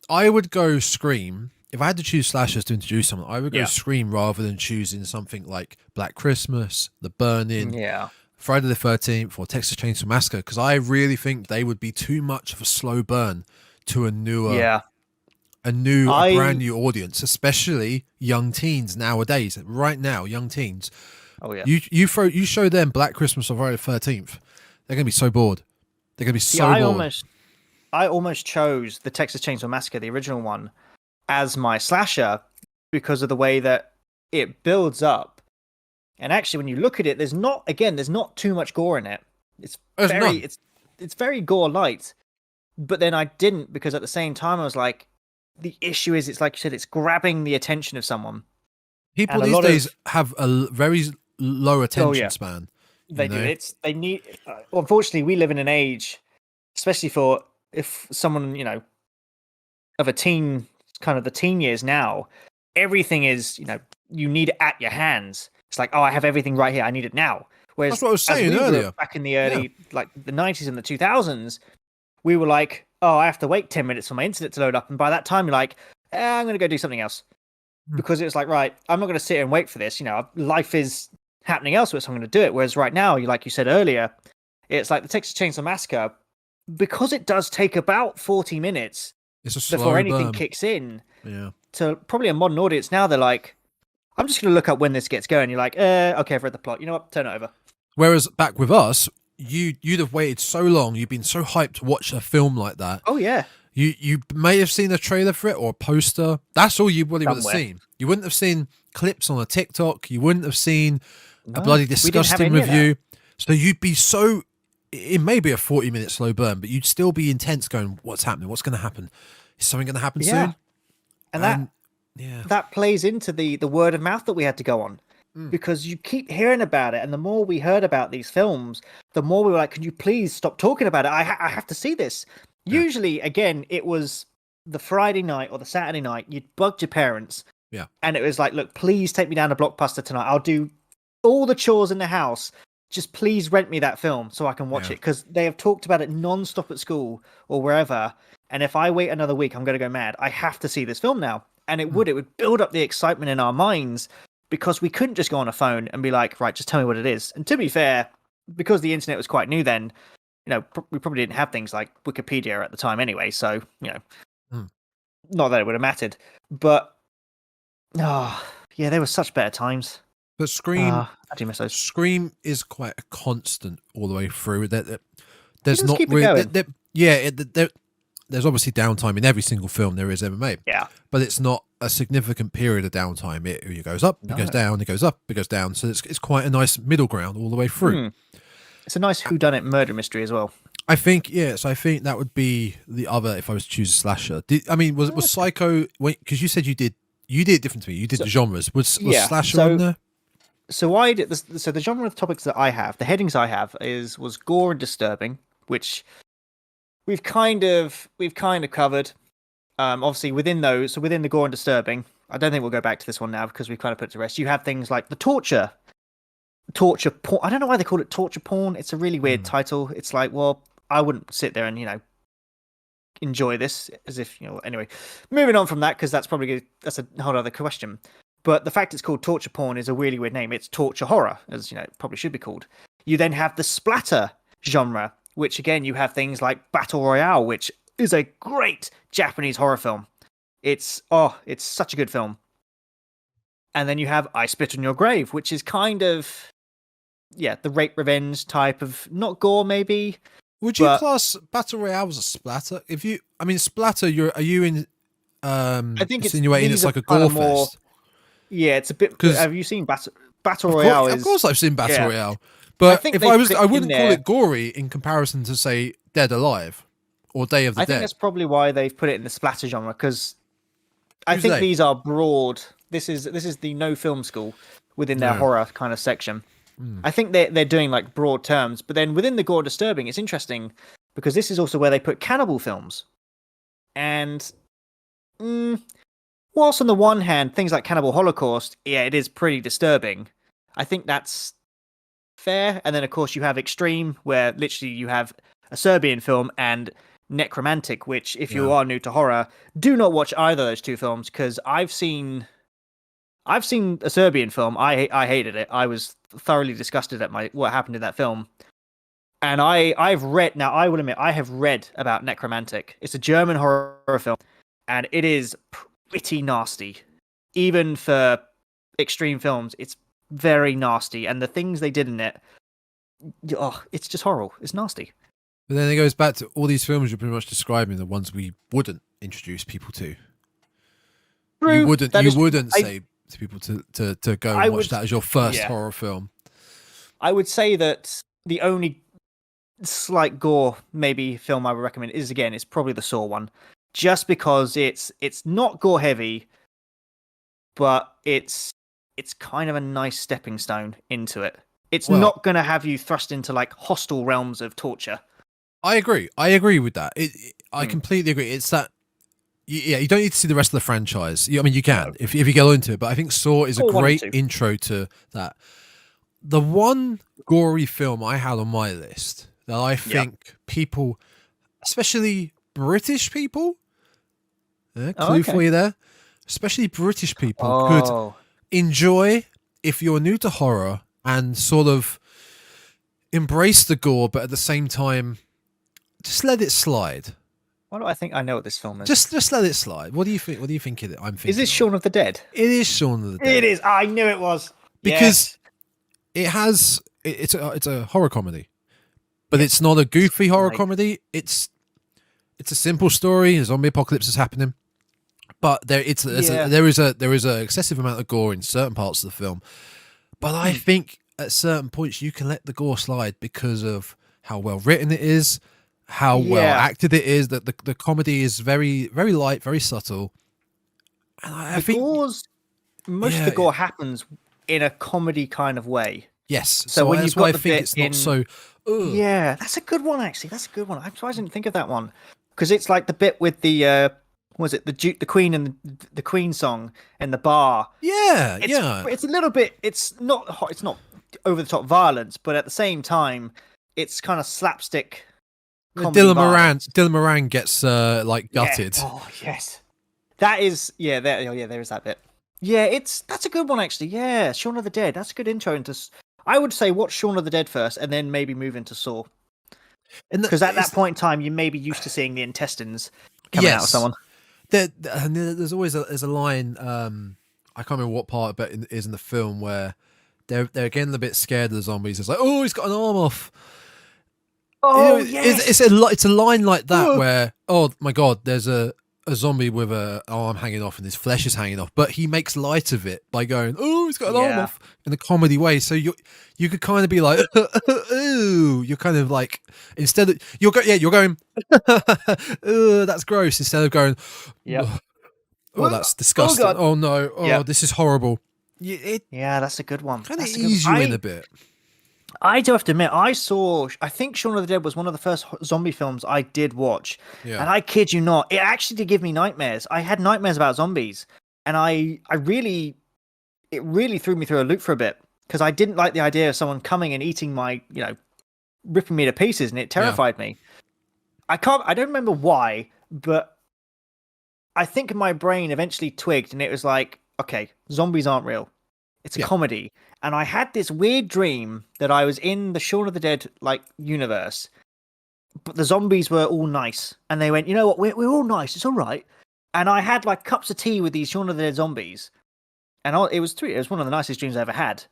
I would go Scream. If I had to choose slashers to introduce someone, I would go Scream rather than choosing something like Black Christmas, The Burning, Friday the 13th, or Texas Chainsaw Massacre, because I really think they would be too much of a slow burn to a brand new audience, especially young teens nowadays. Right now, young teens. Oh yeah. You show them Black Christmas or Friday the 13th, they're gonna be so bored. They're gonna be so bored. I almost chose the Texas Chainsaw Massacre, the original one, as my slasher because of the way that it builds up. And actually, when you look at it, there's not too much gore in it. It's very gore light. But then I didn't, because at the same time I was like, the issue is, it's like you said, it's grabbing the attention of someone. People these days have a very low attention span. They do. They need. Unfortunately, we live in an age, especially for if someone of a teen, kind of the teen years now, everything is you need it at your hands. It's like, oh, I have everything right here. I need it now. Whereas that's what I was saying earlier. Back in the early, like the 90s and the 2000s, we were like, oh, I have to wait 10 minutes for my internet to load up, and by that time you're like, I'm going to go do something else. Because it's like, right, I'm not going to sit here and wait for this. Life is happening elsewhere, so I'm going to do it. Whereas right now, like you said earlier, it's like the Texas Chainsaw Massacre, because it does take about 40 minutes before anything kicks in. Yeah. To probably a modern audience now, they're like, I'm just going to look up when this gets going. You're like, okay, I've read the plot. You know what? Turn it over. Whereas back with us, you'd have waited so long. You've been so hyped to watch a film like that. Oh yeah. You may have seen a trailer for it or a poster. That's all you would have seen. You wouldn't have seen clips on a TikTok. You wouldn't have seen a bloody disgusting review. So you'd be so... It may be a 40-minute slow burn, but you'd still be intense going, what's happening? What's going to happen? Is something going to happen soon? And that plays into the word of mouth that we had to go on. Because you keep hearing about it, and the more we heard about these films, the more we were like, could you please stop talking about it? I have to see this. Usually, again, it was the Friday night or the Saturday night, you'd bugged your parents. Yeah. And it was like, look, please take me down to Blockbuster tonight. I'll do all the chores in the house. Just please rent me that film so I can watch it. Because they have talked about it non-stop at school or wherever. And if I wait another week, I'm going to go mad. I have to see this film now. And it would build up the excitement in our minds, because we couldn't just go on a phone and be like, right, just tell me what it is. And to be fair, because the internet was quite new then, we probably didn't have things like Wikipedia at the time anyway. So, not that it would have mattered. But, they were such better times. But Scream, I do miss those. Scream is quite a constant all the way through. There's not really... There's obviously downtime in every single film there is ever made. Yeah. But it's not a significant period of downtime. It goes up, it goes down, it goes up, it goes down. So it's quite a nice middle ground all the way through. It's a nice whodunit murder mystery as well. I think that would be the other, if I was to choose a slasher. Was Psycho, because you said you did it different to me. You did the genres. Was slasher on there? So I did this. So the genre of topics that I have, the headings I have was gore and disturbing, which we've kind of covered. Obviously within those, so within the gore and disturbing, I don't think we'll go back to this one now because we've kind of put it to rest. You have things like the torture porn. I don't know why they call it torture porn. It's a really weird title. It's like, well, I wouldn't sit there and enjoy this as if Anyway, moving on from that, because that's a whole other question. But the fact it's called torture porn is a really weird name. It's torture horror, as it probably should be called. You then have the splatter genre, which again you have things like Battle Royale, which is a great Japanese horror film. It's such a good film. And then you have I Spit on Your Grave, which is kind of the rape revenge type of, not gore maybe. Would you class Battle Royale as a splatter? Splatter, are you in I think insinuating it's like a gore fest? Yeah, it's a bit. Have you seen Battle Royale? Of course, I've seen Battle Royale. But I wouldn't call it gory in comparison to, say, Dead Alive or Day of the Dead. I think that's probably why they've put it in the splatter genre, because I think these are broad. This is the no film school within their horror kind of section. I think they're doing like broad terms, but then within the gore disturbing, it's interesting because this is also where they put cannibal films. And whilst on the one hand, things like Cannibal Holocaust, yeah, it is pretty disturbing. I think that's fair. And then of course you have Extreme, where literally you have a Serbian film, and Necromantic, which if you are new to horror, do not watch either of those two films, because I've seen a Serbian film. I hated it. I was thoroughly disgusted at what happened in that film. And I've read, now I will admit, I have read about Necromantic. It's a German horror film, and it is pretty nasty. Even for Extreme films, it's very nasty. And the things they did in it, it's just horrible. It's nasty. But then it goes back to all these films you're pretty much describing, the ones we wouldn't introduce people to. True. You wouldn't say to people to go and watch that as your first horror film. I would say that the only slight gore maybe film I would recommend is, again, it's probably the Saw one, just because it's not gore heavy, but it's kind of a nice stepping stone into it. It's not going to have you thrust into like hostile realms of torture. I agree with that. I completely agree. It's that, you don't need to see the rest of the franchise. I mean, you can if you go into it, but I think Saw is a great intro to that. The one gory film I had on my list that I think people, especially British people, clue for you there, especially British people could enjoy if you're new to horror and sort of embrace the gore, but at the same time, just let it slide. Why do I think I know what this film is? Just let it slide. What do you think? What do you think I'm thinking? Is this Shaun of the Dead? It is Shaun of the Dead. It is. I knew it was. Because it's a horror comedy, but it's not a goofy horror comedy. It's a simple story. A zombie apocalypse is happening, but there is a excessive amount of gore in certain parts of the film. But I think at certain points you can let the gore slide because of how well written it is, how well acted it is. That the comedy is very, very light, very subtle. And I think most of the gore happens in a comedy kind of way. Yes. So when that's you've got why I think it's not so. Ugh. Yeah, that's a good one. Actually, that's a good one. I'm surprised I didn't think of that one, because it's like the bit with the was it the Queen and the Queen song in the bar. Yeah, it's a little bit. It's not over the top violence, but at the same time, it's kind of slapstick. Dylan Moran gets like gutted. Yeah. Oh yes, that is there is that bit. Yeah, that's a good one actually. Yeah, Shaun of the Dead. That's a good intro into. I would say watch Shaun of the Dead first, and then maybe move into Saw. Because at that point in time, you may be used to seeing the intestines coming out of someone. There's always a line. I can't remember what part, but it is in the film where they're getting a bit scared of the zombies. It's like, oh, he's got an arm off. Oh, yes. It's a line like that where, oh my god, there's a zombie with an arm hanging off and his flesh is hanging off, but he makes light of it by going, oh, he's got an arm off, in a comedy way. So you could kind of be like, ooh, you're kind of like, instead of you're going, that's gross, instead of going, oh, that's disgusting. Oh no, this is horrible. Yeah, that's a good one. Kind of ease you in a bit. I do have to admit, I think Shaun of the Dead was one of the first zombie films I did watch. Yeah. And I kid you not, it actually did give me nightmares. I had nightmares about zombies. And it really threw me through a loop for a bit, because I didn't like the idea of someone coming and eating my, ripping me to pieces, and it terrified me. I don't remember why, but I think my brain eventually twigged, and it was like, okay, zombies aren't real. It's a comedy. And I had this weird dream that I was in the Shaun of the Dead universe, but the zombies were all nice. And they went, you know what, we're all nice, it's all right. And I had cups of tea with these Shaun of the Dead zombies. And it was one of the nicest dreams I ever had.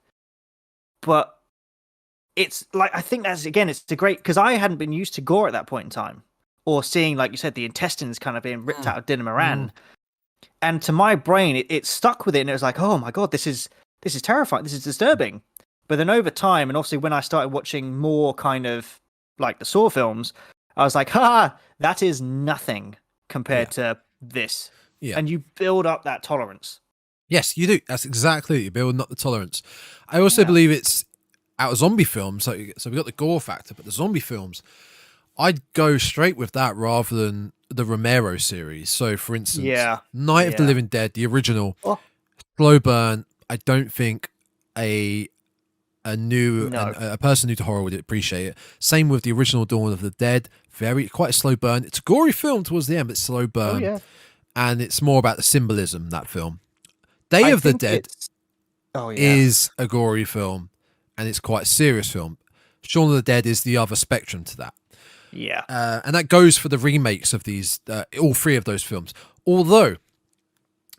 But it's I think that's, again, it's great, because I hadn't been used to gore at that point in time. Or seeing, like you said, the intestines kind of being ripped out of Dylan Moran. And to my brain, it stuck with it, and it was like, oh my god, this is terrifying. This is disturbing. But then over time, and obviously when I started watching more kind of like the Saw films, I was like, that is nothing compared to this. Yeah. And you build up that tolerance. Yes, you do. That's exactly it. You're building up the tolerance. I also believe it's out of zombie films, so we got the gore factor, but the zombie films, I'd go straight with that rather than the Romero series. So, for instance, Night of the Living Dead, the original, slow burn. I don't think a person new to horror would appreciate it. Same with the original Dawn of the Dead. Quite a slow burn. It's a gory film towards the end, but slow burn, and it's more about the symbolism. That film, Day of the Dead, is a gory film, and it's quite a serious film. Shaun of the Dead is the other spectrum to that. Yeah. And that goes for the remakes of these, all three of those films. Although,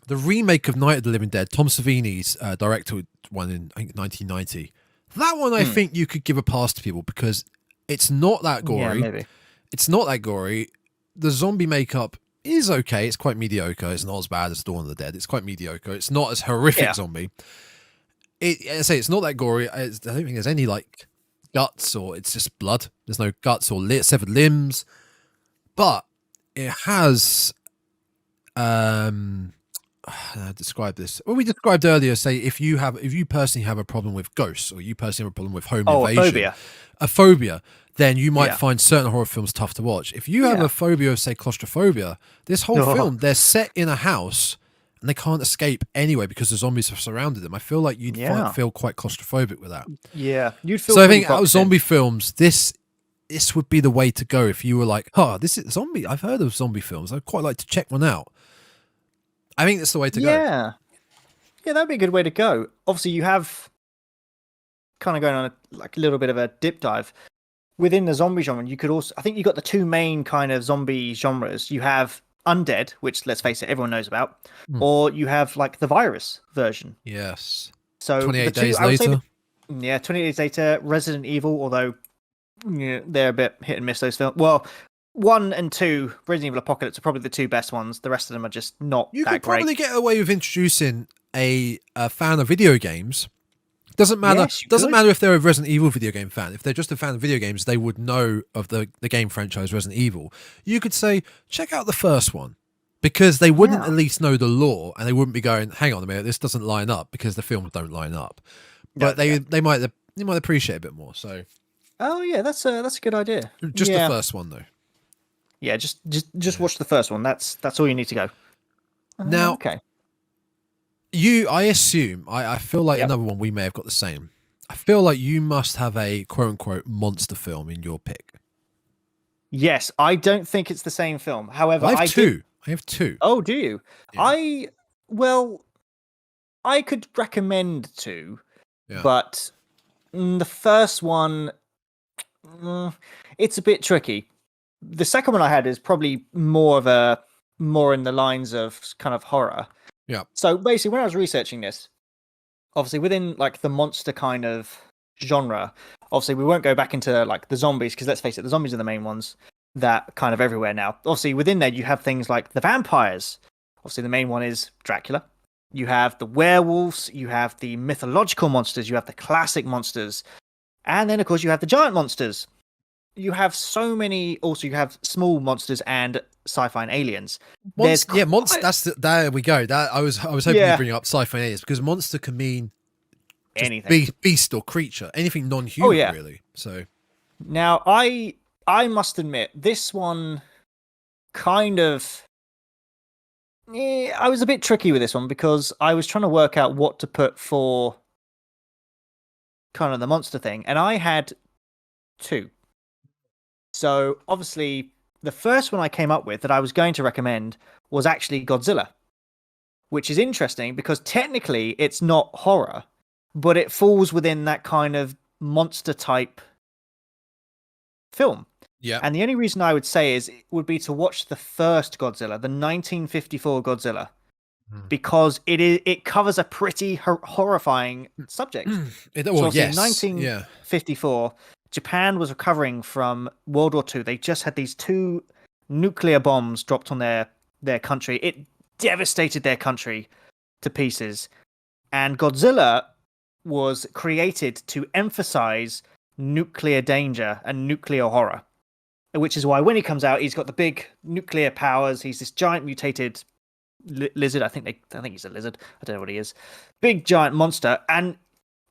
the remake of Night of the Living Dead, Tom Savini's directed one in, I think, 1990, that one I think you could give a pass to people because it's not that gory. Yeah, maybe. It's not that gory. The zombie makeup is okay. It's quite mediocre. It's not as bad as Dawn of the Dead. It's quite mediocre. It's not as horrific zombie. I say it's not that gory. I don't think there's any, like, guts, or it's just blood. There's no guts or severed limbs, but it has describe this. Well, we described earlier, say if you personally have a problem with ghosts, or you personally have a problem with home invasion, a phobia, then you might find certain horror films tough to watch. If you have a phobia of, say, claustrophobia, this whole film, they're set in a house and they can't escape anyway because the zombies have surrounded them. I feel like you'd feel quite claustrophobic with that. Yeah, you'd feel. So I think out of zombie films, this would be the way to go if you were like, this is zombie. I've heard of zombie films. I'd quite like to check one out. I think that's the way to go. Yeah, that'd be a good way to go. Obviously, you have kind of going on a little bit of a dip dive within the zombie genre. You could also, I think, you got the two main kind of zombie genres. You have undead, which, let's face it, everyone knows about, or you have like the virus version. Yes. So 28 Days Later. 28 Days Later, Resident Evil, although they're a bit hit and miss, those films. Well, 1 and 2, Resident Evil Apocalypse, are probably the two best ones. The rest of them are just not that great. You could probably get away with introducing a fan of video games. Doesn't matter. Doesn't matter if they're a Resident Evil video game fan. If they're just a fan of video games, they would know of the game franchise Resident Evil. You could say, check out the first one, because they wouldn't at least know the lore, and they wouldn't be going, hang on a minute, this doesn't line up, because the films don't line up. But they might appreciate it a bit more. So. Oh yeah, that's a good idea. Just the first one though. Yeah, just watch the first one. That's all you need to go. Now, I assume, I feel like another one we may have got the same. I feel like you must have a quote-unquote monster film in your pick. Yes, I don't think it's the same film. However, I have two. Oh, do you? Yeah. I could recommend two, but the first one, it's a bit tricky. The second one I had is probably more in the lines of kind of horror. Yeah. So basically, when I was researching this, obviously within like the monster kind of genre, obviously we won't go back into like the zombies, because let's face it, the zombies are the main ones that kind of everywhere now. Obviously within there you have things like the vampires. Obviously the main one is Dracula. You have the werewolves, you have the mythological monsters, you have the classic monsters, and then of course you have the giant monsters. You have so many. Also, you have small monsters and sci-fi and aliens. Monster. There we go. That I was hoping you'd bring up sci-fi and aliens, because monster can mean anything, beast or creature, anything non-human, really. So now, I must admit, this one kind of. I was a bit tricky with this one, because I was trying to work out what to put for kind of the monster thing, and I had two. So, obviously, the first one I came up with that I was going to recommend was actually Godzilla, which is interesting because technically it's not horror, but it falls within that kind of monster type film. Yeah. And the only reason I would say would be to watch the first Godzilla, the 1954 Godzilla, because it covers a pretty horrifying subject. In 1954... Japan was recovering from World War II. They just had these 2 nuclear bombs dropped on their country. It devastated their country to pieces. And Godzilla was created to emphasize nuclear danger and nuclear horror, which is why when he comes out, he's got the big nuclear powers. He's this giant mutated lizard. I think he's a lizard. I don't know what he is. Big giant monster. And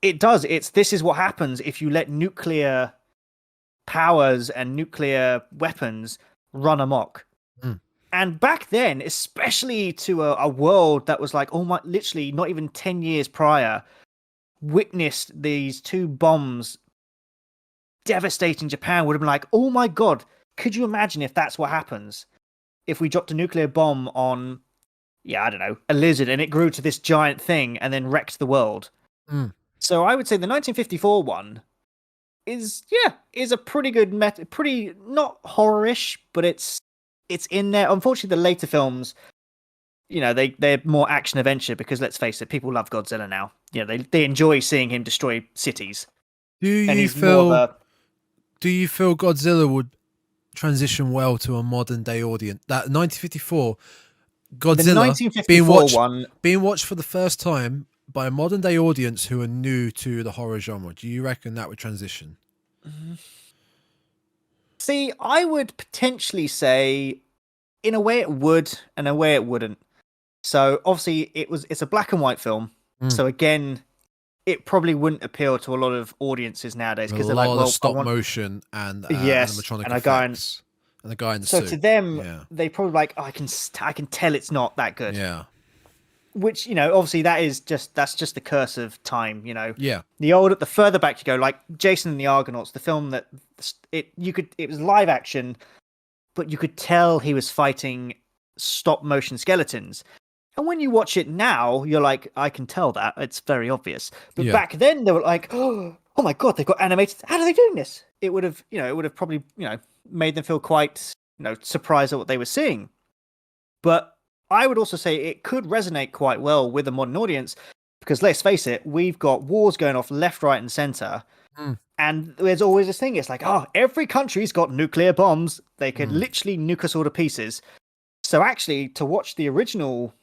It does. This is what happens if you let nuclear powers and nuclear weapons run amok. And back then, especially to a world that was like, literally not even 10 years prior, witnessed these two bombs devastating Japan, would have been like, oh my God, could you imagine if that's what happens? If we dropped a nuclear bomb on, I don't know, a lizard and it grew to this giant thing and then wrecked the world. So I would say the 1954 one is a pretty good pretty not horror-ish, but it's in there. Unfortunately, the later films, they're more action adventure because let's face it, people love Godzilla now. They enjoy seeing him destroy cities. Do you feel Godzilla would transition well to a modern day audience? That 1954 Godzilla being watched for the first time by a modern day audience who are new to the horror genre. Do you reckon that would transition? See, I would potentially say, in a way it would, and in a way it wouldn't. So obviously it's a black and white film. So again, it probably wouldn't appeal to a lot of audiences nowadays because they're like, well, stop motion and animatronic effects, and the guy in the suit. So to them, they probably like, I can tell it's not that good. Yeah. Which, obviously that's just the curse of time, Yeah. The further back you go, like Jason and the Argonauts, the film that it was live action, but you could tell he was fighting stop motion skeletons. And when you watch it now, you're like, I can tell that. It's very obvious. But back then they were like, oh my God, they've got animated. How are they doing this? It would have probably, made them feel quite, surprised at what they were seeing. But I would also say it could resonate quite well with a modern audience because let's face it, we've got wars going off left, right, and center. And there's always this thing. It's like, every country's got nuclear bombs. They could literally nuke us all to pieces. So actually, to watch the original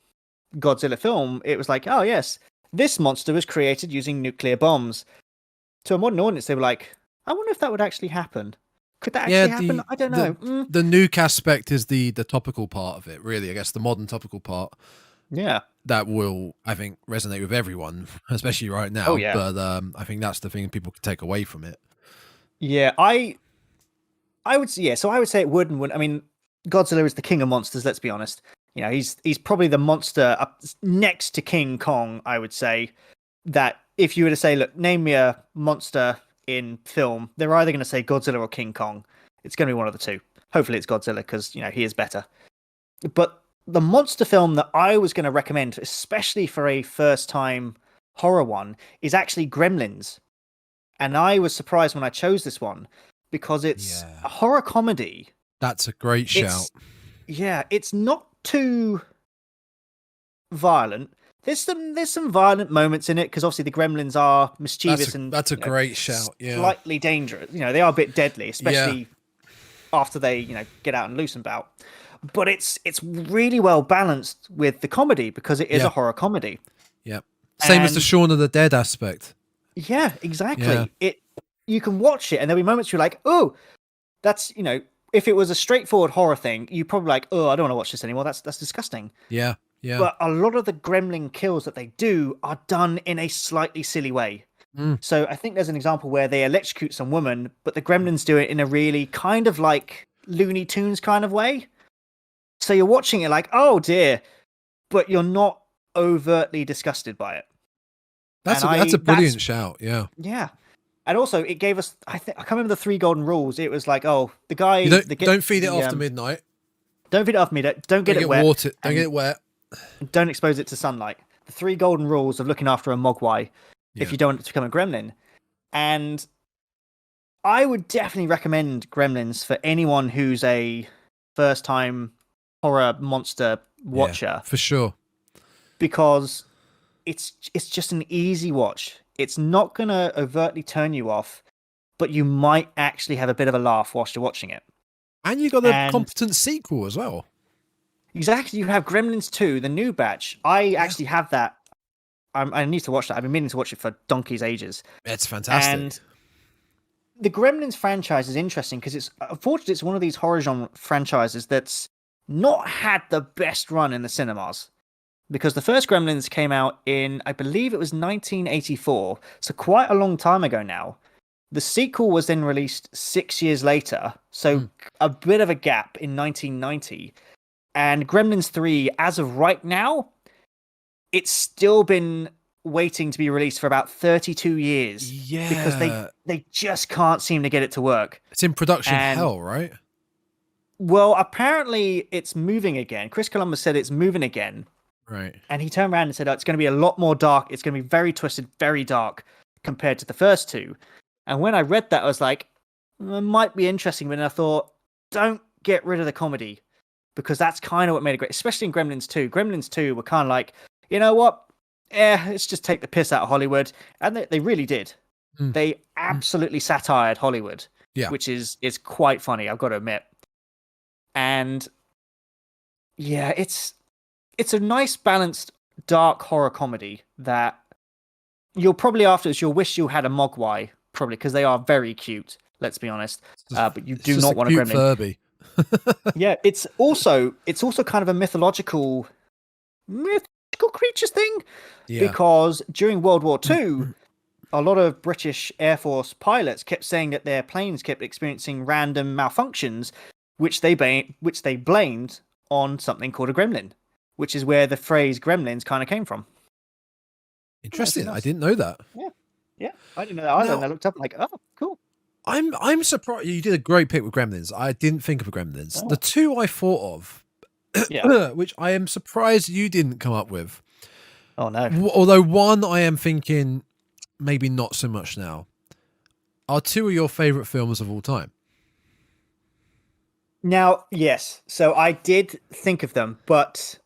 Godzilla film, it was like, oh yes, this monster was created using nuclear bombs. To a modern audience, they were like, I wonder if that would actually happen. Could that actually happen? I don't know. The nuke aspect is the topical part of it, really. I guess the modern topical part. Yeah. That will, I think, resonate with everyone, especially right now. Oh, yeah. But I think that's the thing people can take away from it. Yeah, I would say, so I would say it would and wouldn't. I mean, Godzilla is the king of monsters, let's be honest. He's probably the monster up next to King Kong, I would say, that if you were to say, look, name me a monster in film, they're either going to say Godzilla or King Kong. It's going to be one of the two. Hopefully it's Godzilla because, he is better. But the monster film that I was going to recommend, especially for a first-time horror one, is actually Gremlins. And I was surprised when I chose this one because it's a horror comedy. That's a great shout. It's not too violent. There's some violent moments in it because obviously the gremlins are mischievous that's a great shout. Yeah, slightly dangerous. They are a bit deadly, especially after they get out and loose about. But it's really well balanced with the comedy because it is a horror comedy. Yeah, same as the Shaun of the Dead aspect. Yeah, exactly. Yeah. You can watch it and there'll be moments you're like, oh, that's if it was a straightforward horror thing, you'd probably like, oh, I don't want to watch this anymore. That's disgusting. Yeah. Yeah. But a lot of the gremlin kills that they do are done in a slightly silly way. So I think there's an example where they electrocute some woman, but the gremlins do it in a really kind of like Looney Tunes kind of way. So you're watching it like, oh dear, but you're not overtly disgusted by it. That's a brilliant shout. Yeah. Yeah. And also, it gave us, I can't remember the 3 golden rules. It was like, oh, the guy... Don't feed it after midnight. Don't feed it after midnight. Don't get it wet. Don't get it wet. Don't expose it to sunlight. The 3 golden rules of looking after a mogwai if you don't want it to become a gremlin. And I would definitely recommend Gremlins for anyone who's a first-time horror monster watcher. Yeah, for sure. Because it's just an easy watch. It's not going to overtly turn you off, but you might actually have a bit of a laugh whilst you're watching it. And you got a competent sequel as well. Exactly. You have Gremlins 2, the new batch. I actually have that. I need to watch that. I've been meaning to watch it for donkey's ages. It's fantastic. And the Gremlins franchise is interesting because unfortunately, it's one of these horror genre franchises that's not had the best run in the cinemas. because the first Gremlins came out in, I believe it was 1984, so quite a long time ago now. The sequel was then released 6 years later, so a bit of a gap in 1990. And Gremlins 3, as of right now, it's still been waiting to be released for about 32 years. Yeah. Because they just can't seem to get it to work. It's in production hell, right? Well, apparently it's moving again. Chris Columbus said it's moving again. Right. And he turned around and said, oh, it's going to be a lot more dark. It's going to be very twisted, very dark compared to the first two. And when I read that, I was like, it might be interesting. But then I thought, don't get rid of the comedy, because that's kind of what made it great, especially in Gremlins 2. Gremlins 2 were kind of like, you know what? Let's just take the piss out of Hollywood. And they really did. They absolutely satired Hollywood, which is quite funny, I've got to admit. And yeah, it's a nice balanced dark horror comedy that you'll probably afterwards you'll wish you had a Mogwai, probably, because they are very cute, let's be honest. But you do not want a Gremlin. Furby. Yeah, it's also kind of a mythological creatures thing, because during World War II, a lot of British Air Force pilots kept saying that their planes kept experiencing random malfunctions, which they blamed on something called a gremlin, which is where the phrase gremlins kind of came from. Interesting. Nice. I didn't know that. Yeah. I didn't know that either. And I looked up like, oh, cool. I'm surprised. You did a great pick with Gremlins. I didn't think of Gremlins. The two I thought of, which I am surprised you didn't come up with. Oh, no. Although one I am thinking maybe not so much now, are two of your favourite films of all time. Now, yes. So I did think of them, but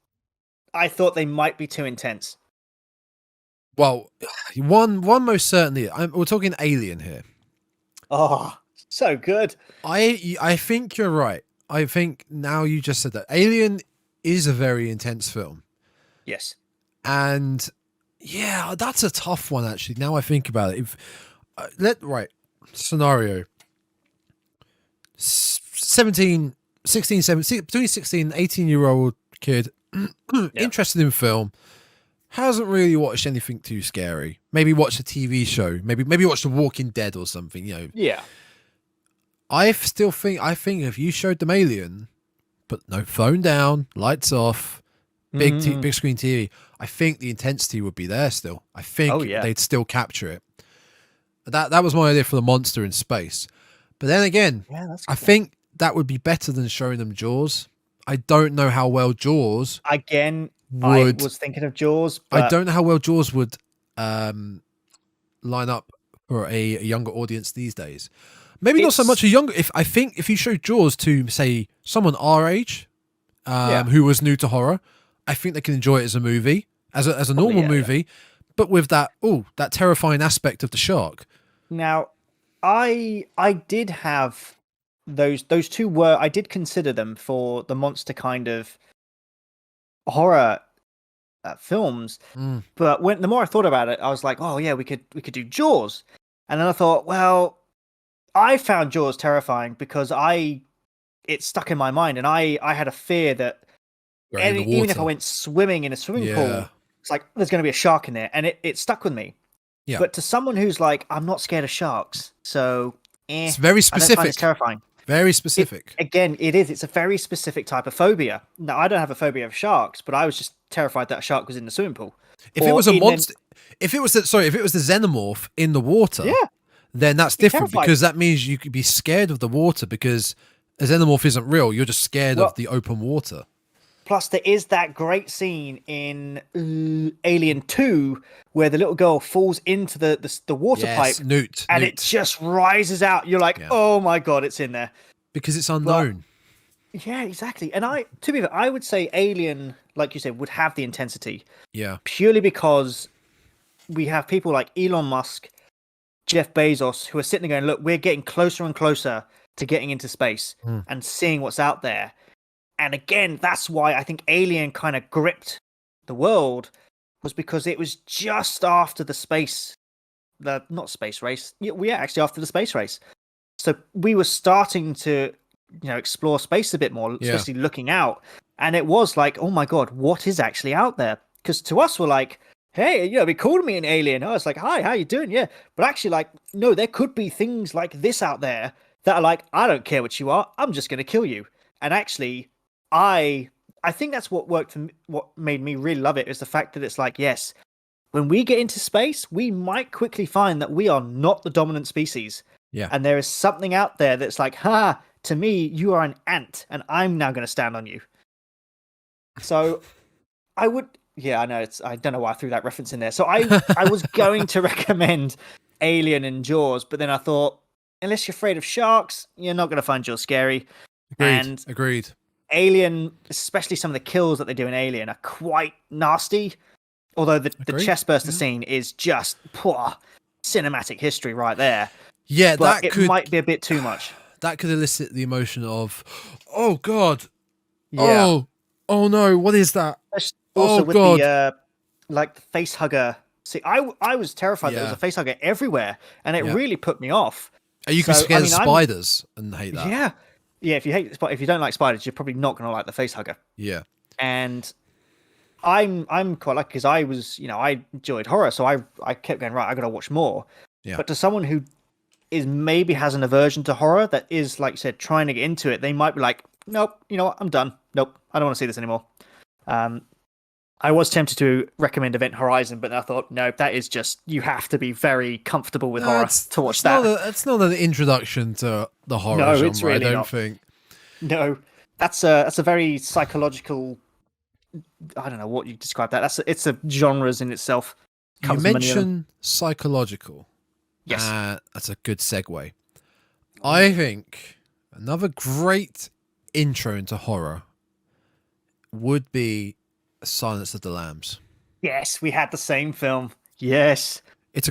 I thought they might be too intense. Well, one most certainly. We're talking Alien here. Oh, so good. I think you're right. I think now you just said that Alien is a very intense film. Yes. And yeah, that's a tough one actually. Now I think about it. Scenario. 16, 17, between 16 and 18-year-old kid interested in film, hasn't really watched anything too scary. Maybe watched a TV show. Maybe watched The Walking Dead or something. Yeah. I think if you showed them Alien, but no phone down, lights off, big screen TV, I think the intensity would be there still. I think they'd still capture it. That was my idea for the monster in space. But then again, I think that would be better than showing them Jaws. I don't know how well Jaws I was thinking of Jaws. But... I don't know how well Jaws would line up for a younger audience these days. Maybe not so much a younger. I think if you show Jaws to, say, someone our age, who was new to horror, I think they can enjoy it as a movie, as a normal movie, but with that terrifying aspect of the shark. Now, I did have those two I did consider them for the monster kind of horror films, but the more I thought about it, I was like, oh yeah, we could do Jaws, and then I thought, well, I found Jaws terrifying because it stuck in my mind, and I had a fear that even if I went swimming in a swimming pool, it's like there's going to be a shark in there, and it stuck with me. Yeah. But to someone who's like, I'm not scared of sharks, so it's very specific. I don't find it terrifying. Very specific. It is. It's a very specific type of phobia. Now, I don't have a phobia of sharks, but I was just terrified that a shark was in the swimming pool. If it was a monster, if it was the xenomorph in the water, then that's different, because that means you could be scared of the water, because a xenomorph isn't real. You're just scared of the open water. Plus, there is that great scene in Alien 2 where the little girl falls into the water pipe, Newt. It just rises out. You're like, oh my god, it's in there. Because it's unknown. Yeah, exactly. And to be fair, I would say Alien, like you said, would have the intensity. Yeah. Purely because we have people like Elon Musk, Jeff Bezos, who are sitting there going, look, we're getting closer and closer to getting into space and seeing what's out there. And again, that's why I think Alien kind of gripped the world, was because it was just after after the space race. So we were starting to, explore space a bit more, especially looking out. And it was like, oh my God, what is actually out there? because to us we're like, hey, you know, we called me an alien. I was like, hi, how you doing? Yeah, but actually, like, no, there could be things like this out there that are like, I don't care what you are, I'm just gonna kill you. And actually, I think that's what worked for me, what made me really love it is the fact that it's like, yes, when we get into space, we might quickly find that we are not the dominant species. Yeah. And there is something out there that's like, to me, you are an ant, and I'm now going to stand on you. So I would, I know I don't know why I threw that reference in there. So I was going to recommend Alien and Jaws, but then I thought, unless you're afraid of sharks, you're not going to find Jaws scary. Agreed. Alien, especially some of the kills that they do in Alien, are quite nasty. Although the chestburster scene is just poor cinematic history right there. Yeah, but it might be a bit too much. That could elicit the emotion of, oh God, oh no, what is that? Also with the like the face hugger. See, I was terrified there was a face hugger everywhere, and it really put me off. Are you scared of spiders and hate that? Yeah. If you don't like spiders, you're probably not going to like the face hugger. Yeah, and I'm quite lucky because I was, I enjoyed horror, so I kept going, right, I got to watch more. Yeah. But to someone who maybe has an aversion to horror that is, like you said, trying to get into it, they might be like, nope, you know what, I'm done. Nope, I don't want to see this anymore. I was tempted to recommend Event Horizon, but I thought, no, that is just, you have to be very comfortable with horror to watch that. It's not an introduction to the horror genre, it's really I don't think. No, that's a very psychological, I don't know what you describe that. It's a genres in itself. You mentioned psychological. Yes. That's a good segue. I think another great intro into horror would be Silence of the Lambs. Yes, we had the same film. Yes. It's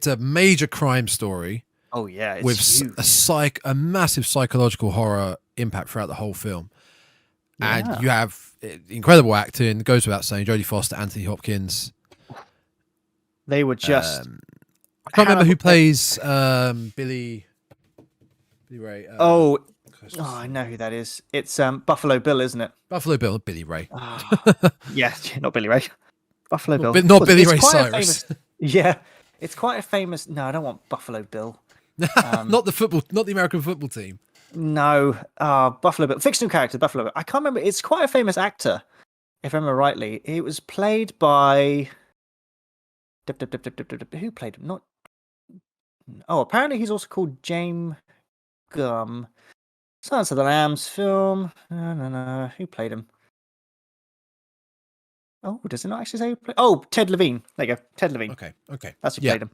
a major crime story. Oh yeah, it's with huge. a massive psychological horror impact throughout the whole film. And you have incredible acting, goes without saying, Jodie Foster, Anthony Hopkins. They were just... I can't remember who plays Billy Ray. I know who that is. It's Buffalo Bill, isn't it? Buffalo Bill, Billy Ray. Yeah, not Billy Ray. Buffalo Bill. Not Billy Ray Cyrus. It's quite a famous... No, I don't want Buffalo Bill. Not the American football team. No, Buffalo Bill, fictional character, Buffalo Bill. I can't remember. It's quite a famous actor, if I remember rightly. It was played by who played him? Not. Oh, apparently he's also called James Gum. Silence of the Lambs film. No. Who played him? Oh, does it not actually say who played? Oh, Ted Levine. There you go, Ted Levine. Okay. That's who played him.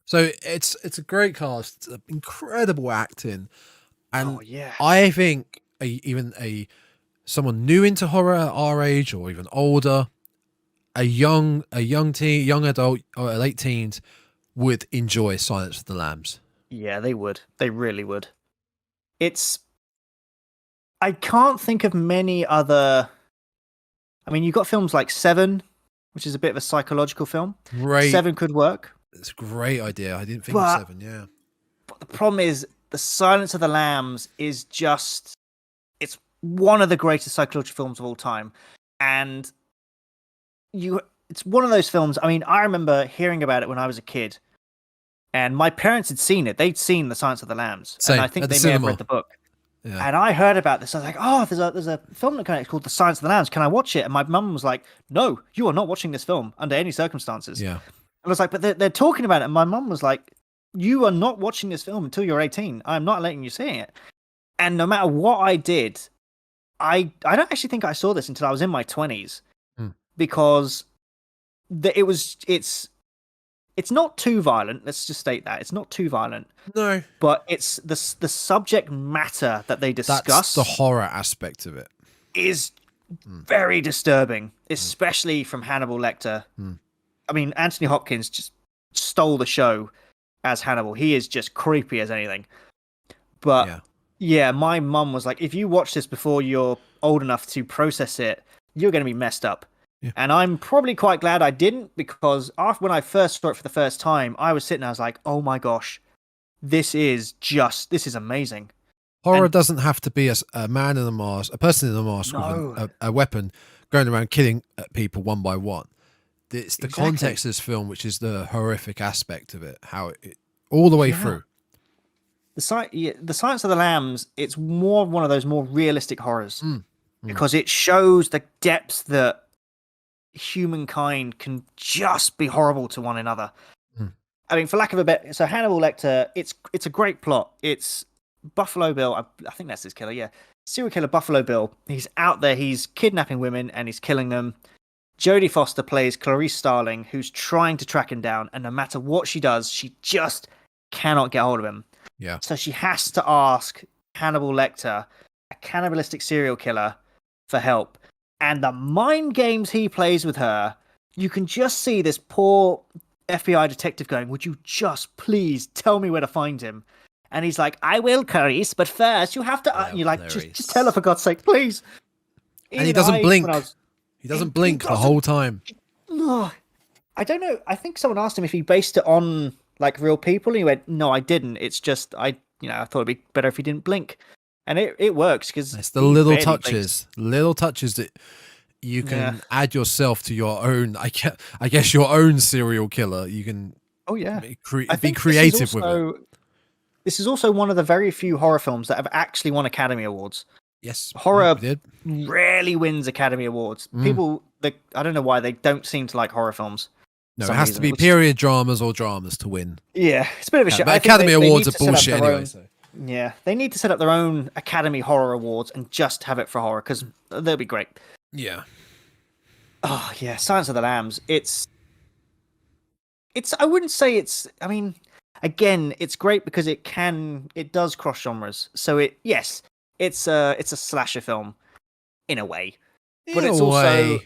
So it's a great cast, it's incredible acting. And yeah. I think someone new into horror at our age or even older, a young teen, young adult or late teens would enjoy Silence of the Lambs. Yeah, they would. They really would. I can't think of many other... I mean, you've got films like Seven, which is a bit of a psychological film. Right. Seven could work. It's a great idea. I didn't think of Seven, yeah. But the problem is, The Silence of the Lambs is just... It's one of the greatest psychological films of all time. And it's one of those films... I mean, I remember hearing about it when I was a kid. And my parents had seen it. They'd seen The Silence of the Lambs. Same, and I think they may have read the book. Yeah. And I heard about this. I was like, oh, there's a film that connects called The Silence of the Lambs. Can I watch it? And my mum was like, no, you are not watching this film under any circumstances. Yeah. And I was like, but they're talking about it. And my mum was like, you are not watching this film until you're 18. I'm not letting you see it. And no matter what I did, I don't actually think I saw this until I was in my 20s. Because it's not too violent. Let's just state that. It's not too violent. No. But it's the subject matter that they discuss. That's the horror aspect of it. Is very disturbing, especially from Hannibal Lecter. I mean, Anthony Hopkins just stole the show as Hannibal. He is just creepy as anything. But yeah, my mum was like, if you watch this before you're old enough to process it, you're going to be messed up. Yeah. And I'm probably quite glad I didn't, because when I first saw it for the first time, I was sitting there, I was like, oh my gosh, this is amazing. Horror doesn't have to be a man in a mask, a person in a mask with a weapon going around killing people one by one. It's the Exactly. context of this film, which is the horrific aspect of it, how it all the way through. The Silence of the Lambs, it's more one of those more realistic horrors because it shows the depths that humankind can just be horrible to one another. I mean, for lack of a better, so Hannibal Lecter, it's a great plot. It's Buffalo Bill. I think that's his killer. Yeah, serial killer Buffalo Bill. He's out there. He's kidnapping women and he's killing them. Jodie Foster plays Clarice Starling, who's trying to track him down, and no matter what she does, she just cannot get hold of him. Yeah. So she has to ask Hannibal Lecter, a cannibalistic serial killer, for help. And the mind games he plays with her, you can just see this poor FBI detective going, would you just please tell me where to find him? And he's like, I will, Clarice, but first you have to... you're like, just tell her for God's sake, please. And he doesn't blink. He doesn't blink the whole time. I don't know. I think someone asked him if he based it on like real people. And he went, no, I didn't. It's just, I thought it'd be better if he didn't blink. And it works because it's the little touches that you can add yourself to your own. I guess your own serial killer. You can. Oh yeah. Be creative with it. This is also one of the very few horror films that have actually won Academy Awards. Yes, horror rarely wins Academy Awards. People, I don't know why they don't seem to like horror films. No, it has to be period dramas or dramas to win. Yeah, it's a bit of a shit. But Academy Awards are bullshit anyway. Yeah, they need to set up their own Academy Horror Awards and just have it for horror because they'll be great. Yeah. Oh yeah, Silence of the Lambs. It's. I wouldn't say it's. I mean, again, it's great because it does cross genres. So it's a slasher film, in a way, but it's also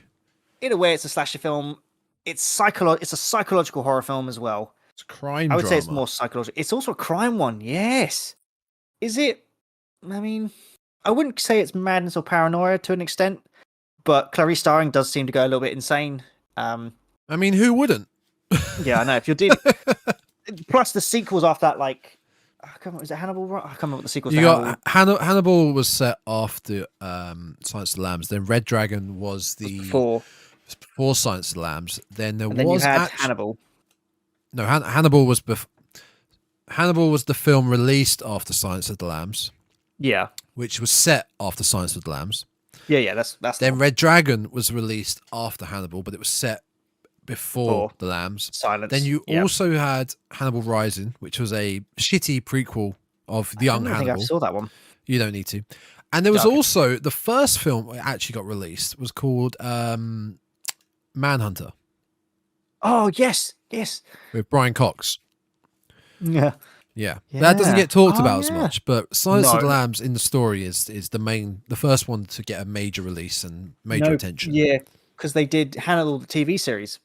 in a way it's a slasher film. It's a psychological horror film as well. It's crime. I would say it's more psychological. It's also a crime one. Yes. Is it? I mean, I wouldn't say it's madness or paranoia to an extent, but Clarice Starling does seem to go a little bit insane. I mean, who wouldn't? Yeah, I know. If you're dealing, plus the sequels after that, like, I can't remember, is it Hannibal? I can't remember what the sequels. You got Hannibal was set after Silence of the Lambs. Then Red Dragon was before Silence of the Lambs. Then there was Hannibal. No, Hannibal was Hannibal was the film released after Silence of the Lambs. Yeah, which was set after Silence of the Lambs. Yeah, that's. Then Red Dragon was released after Hannibal, but it was set before the Lambs. Silence. Then you also had Hannibal Rising, which was a shitty prequel of the young Hannibal. I think I saw that one. You don't need to. And there was also the first film that actually got released was called Manhunter. Oh yes. With Brian Cox. Yeah. That doesn't get talked about as much, but Silence of the Lambs in the story is the first one to get a major release and major attention. Yeah, because they did Hannibal the TV series,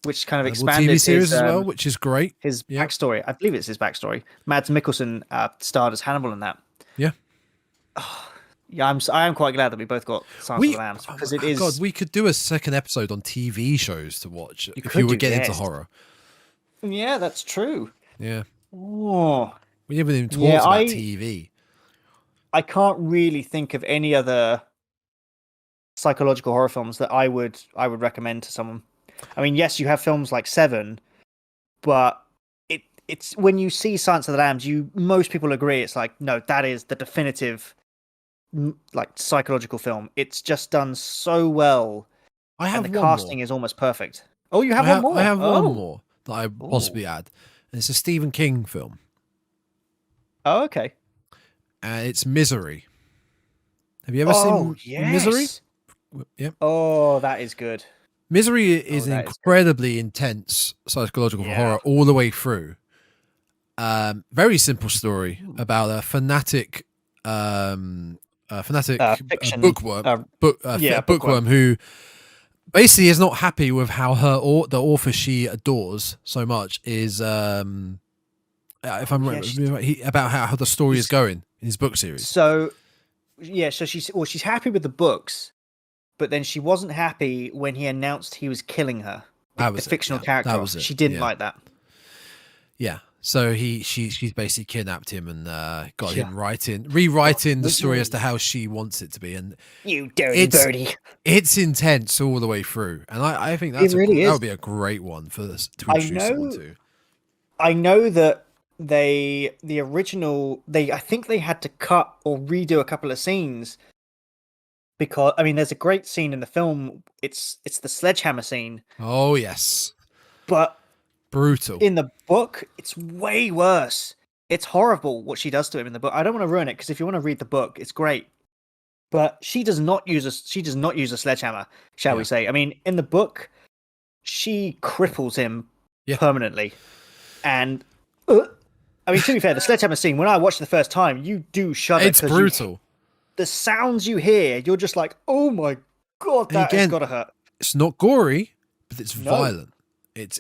which kind of expanded TV series as well, which is great. His backstory, I believe it's his backstory. Mads Mikkelsen starred as Hannibal in that. Yeah. Yeah, I am quite glad that we both got Silence of the Lambs because it is. God, we could do a second episode on TV shows to watch if you would get into horror. Yeah, that's true. Yeah. Oh, we haven't even talked about TV. I can't really think of any other psychological horror films that I would recommend to someone. I mean, yes, you have films like Seven, but it's when you see Silence of the Lambs, most people agree it's like, no, that is the definitive like psychological film. It's just done so well. And the casting is almost perfect. Oh, you have one more? I have one more that I possibly add. And it's a Stephen King film. Oh, okay. It's Misery. Have you ever seen Misery? Yep. Oh, that is good. Misery is an incredibly intense psychological horror all the way through. Very simple story about a fanatic bookworm who basically is not happy with how the author she adores so much is if I'm right, about how the story is going in his book series. So she's happy with the books, but then she wasn't happy when he announced he was killing her. The fictional character. She didn't like that. Yeah. So she's basically kidnapped him and got him rewriting the story as to how she wants it to be, and you dirty birdie. It's intense all the way through, and I think that would be a great one for this to introduce someone to. I know that the original I think they had to cut or redo a couple of scenes because there's a great scene in the film. It's the sledgehammer scene. Oh yes, but brutal. In the book, it's way worse. It's horrible what she does to him in the book. I don't want to ruin it because if you want to read the book, it's great. But she does not use a sledgehammer, shall we say? In the book, she cripples him permanently. And to be fair, the sledgehammer scene, when I watched it the first time, you do shudder. It's brutal. The sounds you hear, you're just like, oh my god, that has got to hurt. It's not gory, but it's violent. It's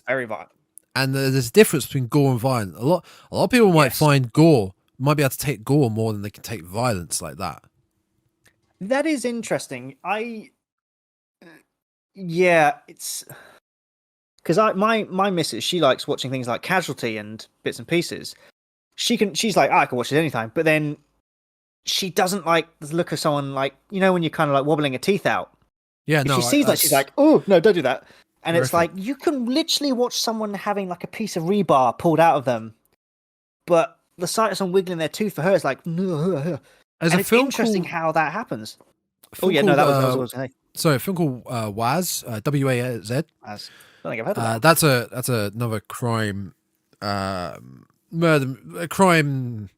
very violent. And there's a difference between gore and violent. A lot of people might find gore, might be able to take gore more than they can take violence like that. That is interesting. It's because my missus, she likes watching things like Casualty and bits and pieces. She's like, I can watch it anytime, but then she doesn't like the look of someone like, when you're kind of like wobbling your teeth out. Yeah, if no. She sees that, she's like, oh no, don't do that. And horrific. It's like you can literally watch someone having like a piece of rebar pulled out of them, but the sight of someone wiggling their tooth for her is like. It's interesting how that happens. Oh yeah, no, that was what I was going to say. Sorry, a film called WAZ, W-A-Z. I don't think I've heard of that. That's another crime, crime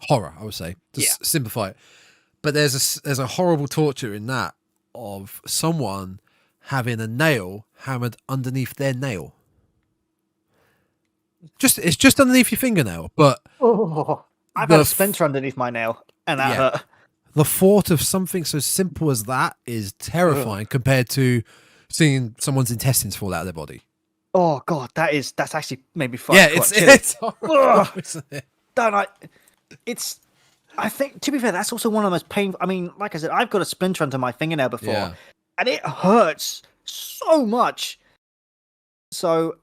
horror, I would say, to simplify it. But there's a horrible torture in that of someone having a nail hammered underneath their nail. It's just underneath your fingernail, but I've got a splinter underneath my nail, and that hurt. The thought of something so simple as that is terrifying compared to seeing someone's intestines fall out of their body. Oh god, that's actually maybe fun. Yeah, it's horrible, isn't it? I think, to be fair, that's also one of the most painful. Like I said, I've got a splinter under my fingernail before, and it hurts so much. So,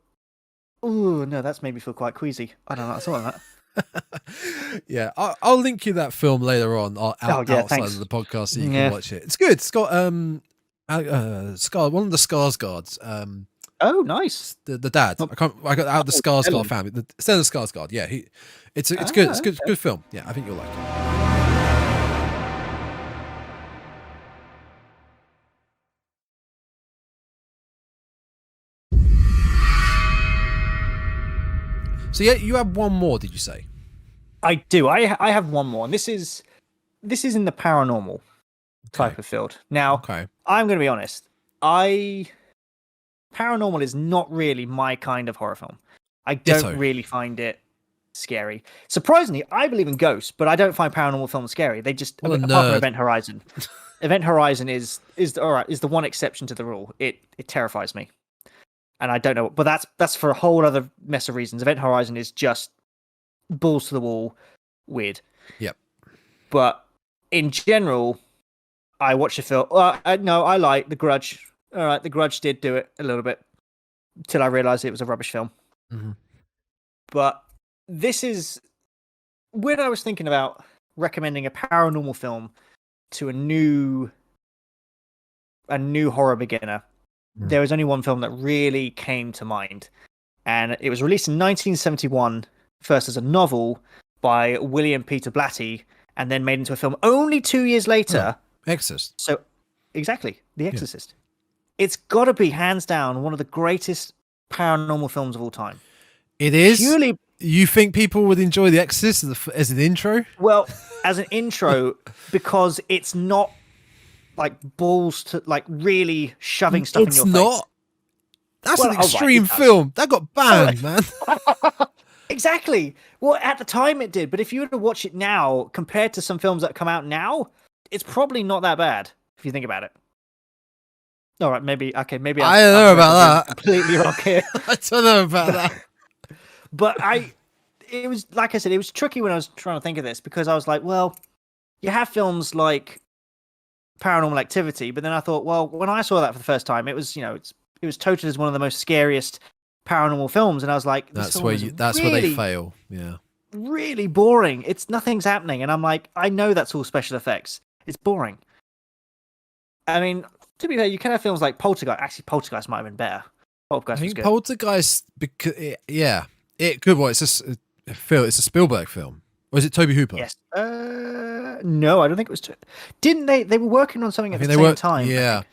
no, that's made me feel quite queasy. I don't know, something like that. Yeah, I'll link you that film later on outside of the podcast so you can watch it. It's good. It's got one of the Skarsgårds. Oh, nice. The dad. I got out the Skarsgård family. Stellan Skarsgård. Yeah, it's good. It's good. Good film. Yeah, I think you'll like it. So yeah, you have one more, did you say? I do. I have one more, and this is in the paranormal type of field. Now, I'm going to be honest. Paranormal is not really my kind of horror film. I don't really find it scary. Surprisingly, I believe in ghosts, but I don't find paranormal films scary. They just apart from Event Horizon. Event Horizon is the one exception to the rule. It terrifies me. And I don't know, but that's for a whole other mess of reasons. Event Horizon is just balls to the wall, weird. Yep. But in general, I watch a film. No, I like The Grudge. All right, The Grudge did do it a little bit till I realized it was a rubbish film. Mm-hmm. But this is when I was thinking about recommending a paranormal film to a new horror beginner. There was only one film that really came to mind, and it was released in 1971, first as a novel by William Peter Blatty, and then made into a film only 2 years later. Exorcist. So, exactly, The Exorcist. Yeah. It's got to be, hands down, one of the greatest paranormal films of all time. It is? Purely... You think people would enjoy The Exorcist as an intro? Well, as an intro, because it's not like balls to like really shoving stuff in your face. It's not. That's an extreme film. That got banned, man. Exactly. Well, at the time it did, but if you were to watch it now, compared to some films that come out now, it's probably not that bad if you think about it. All right, maybe. I don't know about that. Completely wrong here. I don't know about that. But it was like I said, it was tricky when I was trying to think of this because I was like, well, you have films like Paranormal Activity, but then I thought, well, when I saw that for the first time, it was, it was touted as one of the most scariest paranormal films, and I was like, that's where they fail. Yeah, really boring. Nothing's happening, and I'm like, I know that's all special effects. It's boring. I mean, to be fair, you can have films like Poltergeist. Actually, Poltergeist might have been better. Poltergeist was good. Poltergeist, because it could. Well, it's a Spielberg film, or is it Toby Hooper? Yes. No, I don't think it was. Didn't they? They were working on something at the same time. Yeah.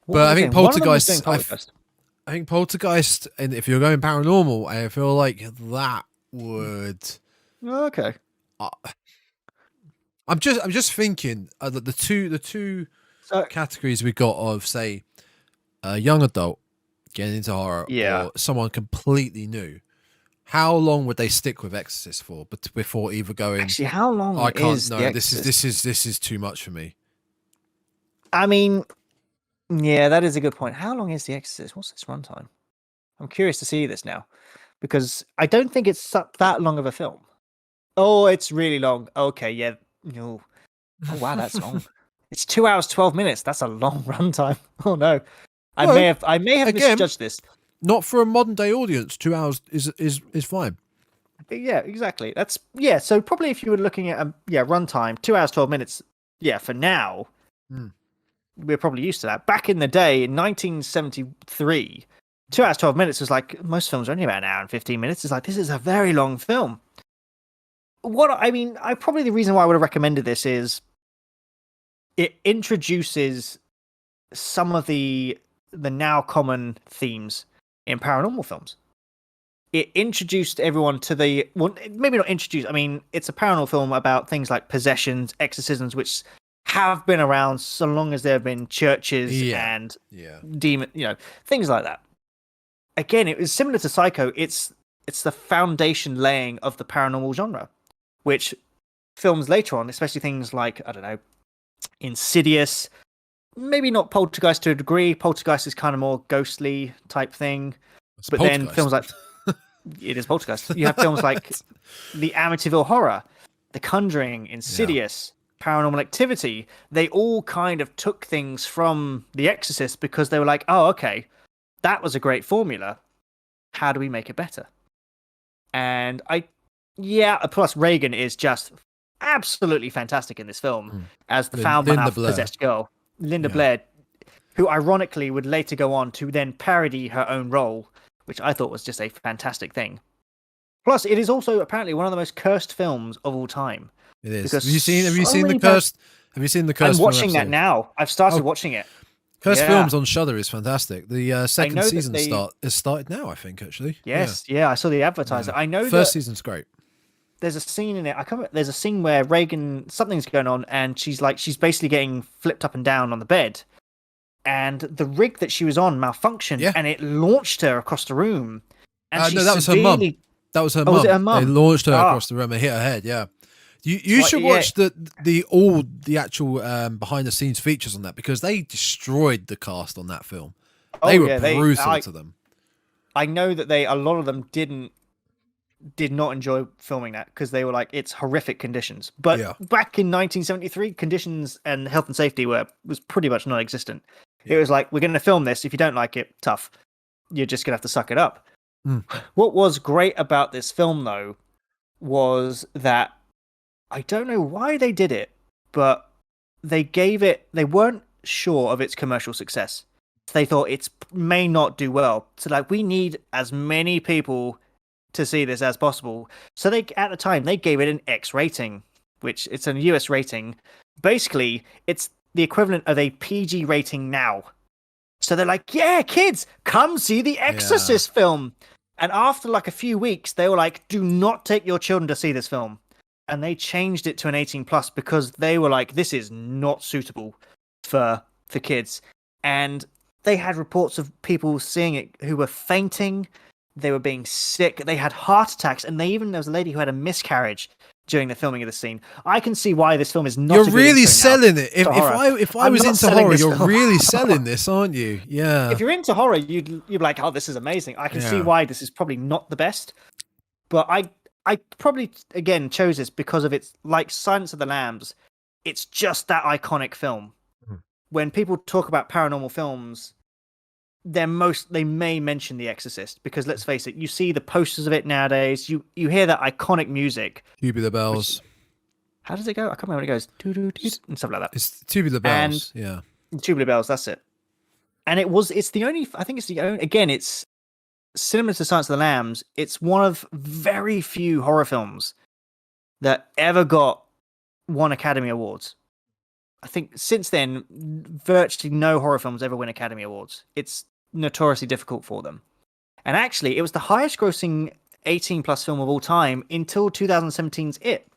But I think Poltergeist. I think Poltergeist, and if you're going paranormal, I feel like that would. Okay. I'm just thinking that the two categories we got of, say, a young adult getting into horror, or someone completely new. How long would they stick with Exorcist for? But before either going, actually, how long? I can't. No, this is too much for me. I mean, yeah, that is a good point. How long is The Exorcist? What's its runtime? I'm curious to see this now, because I don't think it's that long of a film. Oh, it's really long. Okay, yeah. No. Oh wow, that's long. It's 2 hours 12 minutes. That's a long runtime. Oh no, I may have misjudged this. Not for a modern day audience. 2 hours is fine. Yeah, exactly. So probably if you were looking at runtime, 2 hours 12 minutes. Yeah, for now, we're probably used to that. Back in the day, in 1973, 2 hours 12 minutes was like, most films are only about an hour and 15 minutes. It's like, this is a very long film. Probably the reason why I would have recommended this is it introduces some of the now common themes in paranormal films. It introduced everyone to maybe not introduced. I mean, it's a paranormal film about things like possessions, exorcisms, which have been around so long as there have been churches and demon, things like that. Again, it was similar to Psycho. It's the foundation laying of the paranormal genre, which films later on, especially things like, I don't know, Insidious, maybe not Poltergeist to a degree. Poltergeist is kind of more ghostly type thing. But then films like it is Poltergeist. You have films like the Amityville Horror, The Conjuring, Insidious, Paranormal Activity. They all kind of took things from The Exorcist because they were like, oh, okay, that was a great formula. How do we make it better? And plus Reagan is just absolutely fantastic in this film as the foul-mouthed possessed girl. Linda Blair, who ironically would later go on to then parody her own role, which I thought was just a fantastic thing. Plus, it is also apparently one of the most cursed films of all time. It is. Have you seen the cursed? Have you seen the cursed? I'm watching that now. I've started watching it. Cursed Films on Shudder is fantastic. The second season has started now, I think, actually. Yes, I saw the advertiser. I know first season's great. There's a scene in it. There's a scene where Reagan, something's going on, and she's basically getting flipped up and down on the bed, and the rig that she was on malfunctioned, and it launched her across the room. And no, that was her mum. That was her mum. Was it her mum? They launched her across the room and hit her head. Yeah. You should watch the actual behind the scenes features on that, because they destroyed the cast on that film. They were brutal to them. I know that a lot of them did not enjoy filming that because they were like, it's horrific conditions. But back in 1973, conditions and health and safety was pretty much non-existent. It was like, we're going to film this. If you don't like it, tough. You're just going to have to suck it up. What was great about this film, though, was that I don't know why they did it, but they weren't sure of its commercial success. They thought it may not do well. So we need as many people to see this as possible. So at the time they gave it an X rating, which it's a US rating. Basically, it's the equivalent of a PG rating now. So they're like, yeah, kids, come see the Exorcist film. And after a few weeks, they were like, do not take your children to see this film. And they changed it to an 18 plus because they were like, this is not suitable for kids. And they had reports of people seeing it who were fainting. They were being sick. They had heart attacks. And there was a lady who had a miscarriage during the filming of the scene. I can see why this film is not. You're really selling it. If I was into horror, you're really selling this, aren't you? Yeah. If you're into horror, you'd be like, oh, this is amazing. I can see why this is probably not the best. But I probably, again, chose this because of its, like Silence of the Lambs, it's just that iconic film. When people talk about paranormal films, they may mention The Exorcist, because let's face it, you see the posters of it nowadays. You hear that iconic music. Tubular Bells. How does it go? I can't remember when it goes and stuff like that. It's Tubular Bells. Yeah. Tubular Bells. That's it. And it's the only. I think it's the only. Again, it's similar to Silence of the Lambs. It's one of very few horror films that ever won Academy Awards. I think since then, virtually no horror films ever win Academy Awards. It's notoriously difficult for them. And actually, it was the highest grossing 18+ film of all time until 2017's It,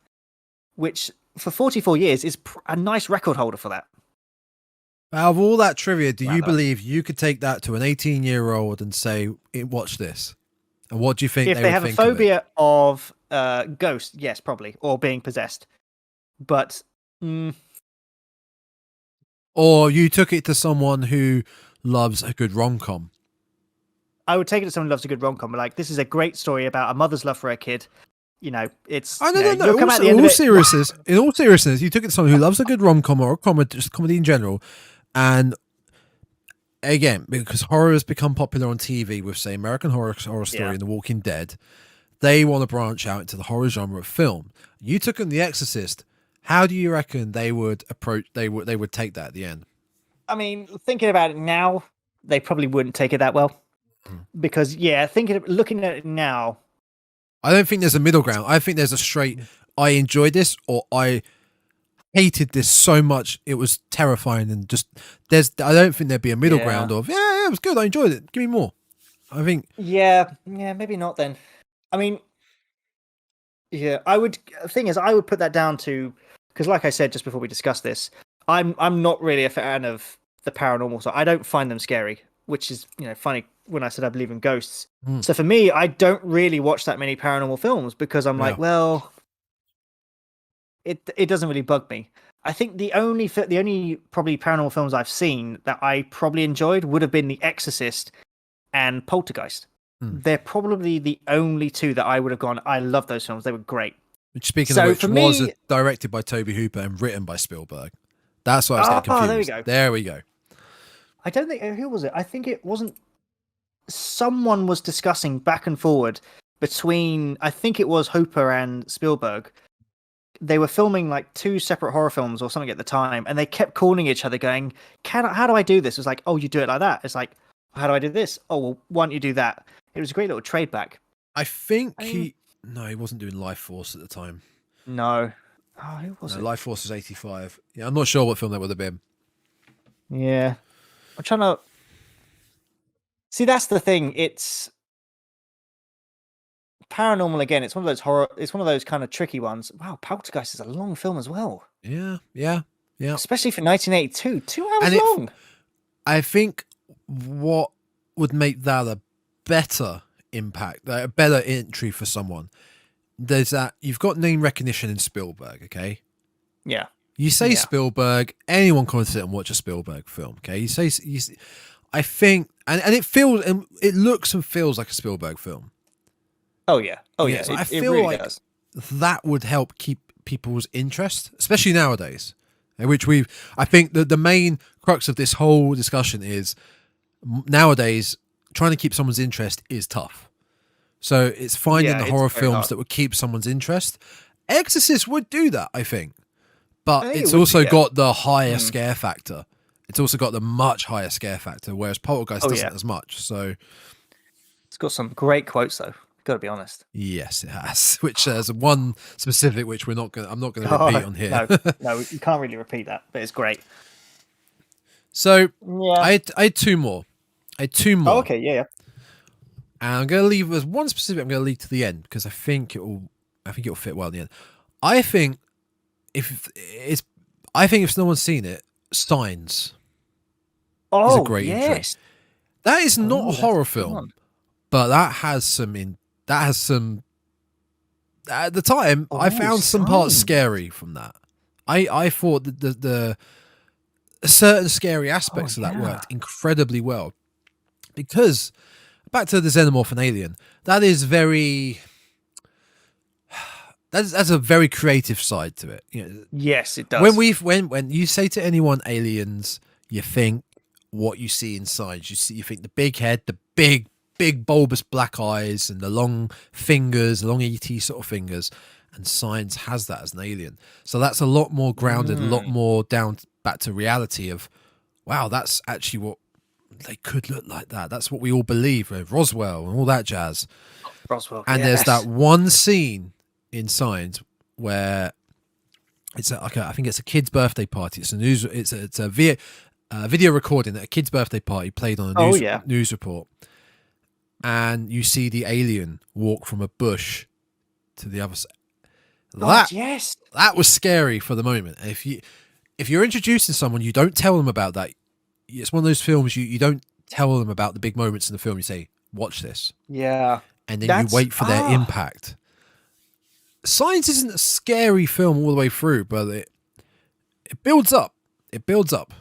which for 44 years is a nice record holder for that. Out of all that trivia, do you believe you could take that to an 18-year-old and say, watch this? And what do you think if they have a phobia of ghosts? Yes, probably, or being possessed. But or you took it to someone who loves a good rom-com. I would take it to someone who loves a good rom-com. Like, this is a great story about a mother's love for her kid. You know, it's. No. In all seriousness, you took it to someone who loves a good rom-com or just comedy in general, and again, because horror has become popular on TV with, say, American Horror Story and The Walking Dead, they want to branch out into the horror genre of film. You took them The Exorcist. How do you reckon they would approach? They would take that at the end. I mean, thinking about it now, they probably wouldn't take it that well, because looking at it now, I don't think there's a middle ground. I think there's a straight, I enjoyed this, or I hated this so much it was terrifying, and just I don't think there'd be a middle ground of it was good, I enjoyed it, give me more. I think maybe not then. I mean, I would put that down to, because like I said just before we discussed this, I'm not really a fan of the paranormal, so I don't find them scary, which is funny when I said I believe in ghosts. So for me, I don't really watch that many paranormal films, because I'm like, well, it doesn't really bug me. I think the only probably paranormal films I've seen that I probably enjoyed would have been The Exorcist and Poltergeist. They're probably the only two that I would have gone, I love those films, they were great. Which, speaking of which, was directed by Toby Hooper and written by Spielberg. That's why I was getting confused. There we go. I don't think, who was it? I think it wasn't. Someone was discussing back and forward between, I think it was Hooper and Spielberg. They were filming like two separate horror films or something at the time, and they kept calling each other going, how do I do this? It's like, oh, you do it like that. It's like, how do I do this? Oh, well, why don't you do that? It was a great little trade back. I think he wasn't doing Life Force at the time. No. Oh, who was it? Life Force was 85. Yeah, I'm not sure what film that would have been. Yeah. I'm trying to... See, that's the thing. It's paranormal again. It's one of those horror. It's one of those kind of tricky ones. Wow, Poltergeist is a long film as well. Yeah. Especially for 1982, 2 hours long. I think what would make that a better impact, a better entry for someone, there's that you've got name recognition in Spielberg. Okay. Yeah. You say Spielberg, anyone can sit and watch a Spielberg film. Okay. I think, and it feels, and it looks and feels like a Spielberg film. Oh yeah. So I feel really like that would help keep people's interest, especially nowadays. Which I think the main crux of this whole discussion is nowadays trying to keep someone's interest is tough. So it's finding the horror films that would keep someone's interest. Exorcist would do that, I think, but it's also got the higher scare factor. It's also got the much higher scare factor, whereas Poltergeist doesn't as much. So it's got some great quotes, though. Got to be honest. Yes, it has. Which there's one specific which I'm not going to repeat on here. No, you can't really repeat that, but it's great. So I had two more. Oh, okay, yeah. And I'm going to leave as one specific. I'm going to leave to the end because I think it'll fit well in the end. I think if no one's seen it, Signs. Is a great intro. That is not a horror film, but that has some. At the time, I found some parts scary from that. I thought that the certain scary aspects of that worked incredibly well, because back to the Xenomorph and Alien, that's a very creative side to it. Yes, it does. When you say to anyone aliens, you think what you see in Signs. You think the big head, the big bulbous black eyes, and the long fingers, long ET sort of fingers. And Signs has that as an alien. So that's a lot more grounded, a lot more down back to reality of, wow, that's actually what they could look like that. That's what we all believe with Roswell and all that jazz. Roswell, and there's that one scene in Signs where it's I think it's a kid's birthday party. It's a video recording at a kid's birthday party played on a news report. And you see the alien walk from a bush to the other side. That was scary for the moment. If you're introducing someone, you don't tell them about that. It's one of those films you don't tell them about the big moments in the film. You say, watch this. Yeah. And then you wait for their impact. Signs isn't a scary film all the way through, but it builds up. It builds up.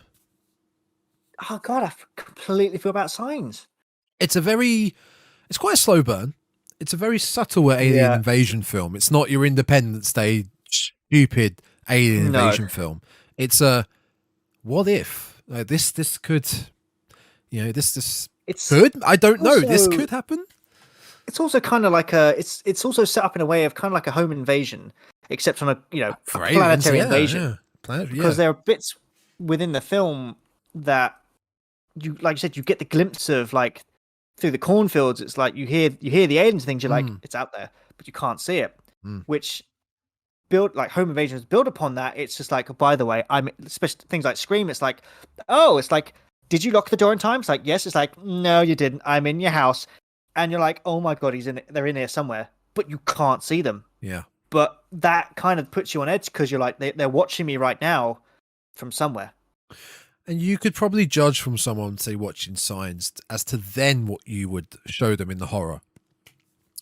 Oh God, I completely feel about Signs. It's quite a slow burn. It's a very subtle alien invasion film. It's not your Independence Day stupid alien invasion film. It's a what if this could, this could. I don't know. This could happen. It's also kind of like it's also set up in a way of kind of like a home invasion, except on a planetary invasion. Because there are bits within the film that like you said, you get the glimpse of like through the cornfields. It's like you hear the aliens things. You're like, it's out there, but you can't see it. Which home invasions build upon that. It's just like, oh, by the way, especially things like Scream. It's like, did you lock the door in time? It's like, yes. It's like, no, you didn't. I'm in your house, and you're like, oh my God, they're in here somewhere, but you can't see them. Yeah. But that kind of puts you on edge because you're like, they're watching me right now from somewhere. And you could probably judge from someone, say, watching Signs as to then what you would show them in the horror.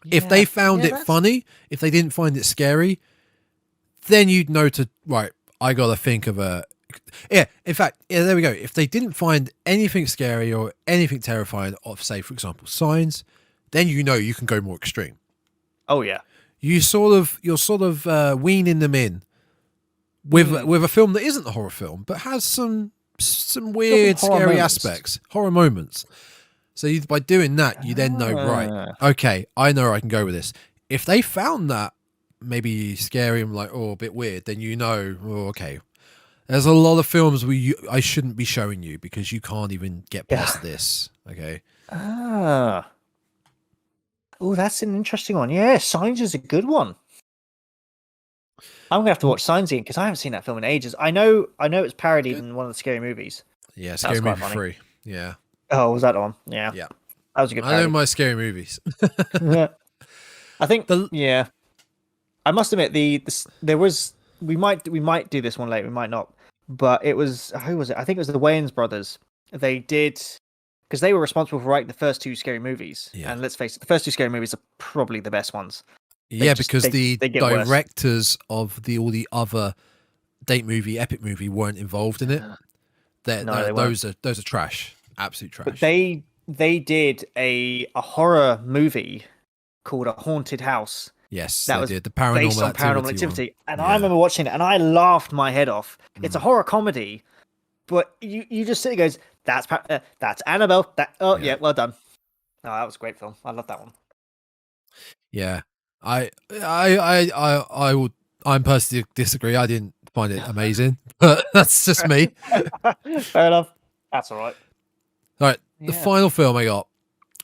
Yeah. If they found it funny, if they didn't find it scary, then you'd know I got to think of in fact, there we go. If they didn't find anything scary or anything terrifying of, say, for example, Signs, then you can go more extreme. Oh, yeah. You're sort of weaning them in with a film that isn't a horror film, but has some weird, scary aspects, horror moments. So by doing that, you then know, right, okay, I know I can go with this. If they found that maybe scary and like, a bit weird, then okay. There's a lot of films where I shouldn't be showing you because you can't even get past this. Okay. Oh, that's an interesting one. Yeah, Signs is a good one. I'm gonna have to watch Signs again because I haven't seen that film in ages. I know it's parodied in one of the Scary Movies. Yeah, Scary Movie 3. Yeah. Oh, was that the one? Yeah. Yeah. That was a good parody. I know my Scary Movies. I think I must admit we might do this one later, we might not. But it was, who was it? I think it was the Wayans brothers. They did, because they were responsible for writing the first two Scary Movies. Yeah. And let's face it, the first two Scary Movies are probably the best ones. Because the directors of all the other date movie, epic movie weren't involved in it. Those are trash, absolute trash. But they did a horror movie called A Haunted House. Yes, that was did. The paranormal activity. And I remember watching it, and I laughed my head off. It's a horror comedy, but you just sit there and goes, that's Annabelle. Well done. Oh, that was a great film. I love that one. Yeah. I'm personally disagree. I didn't find it amazing, but that's just me. Fair enough. That's all right. All right. The final film I got,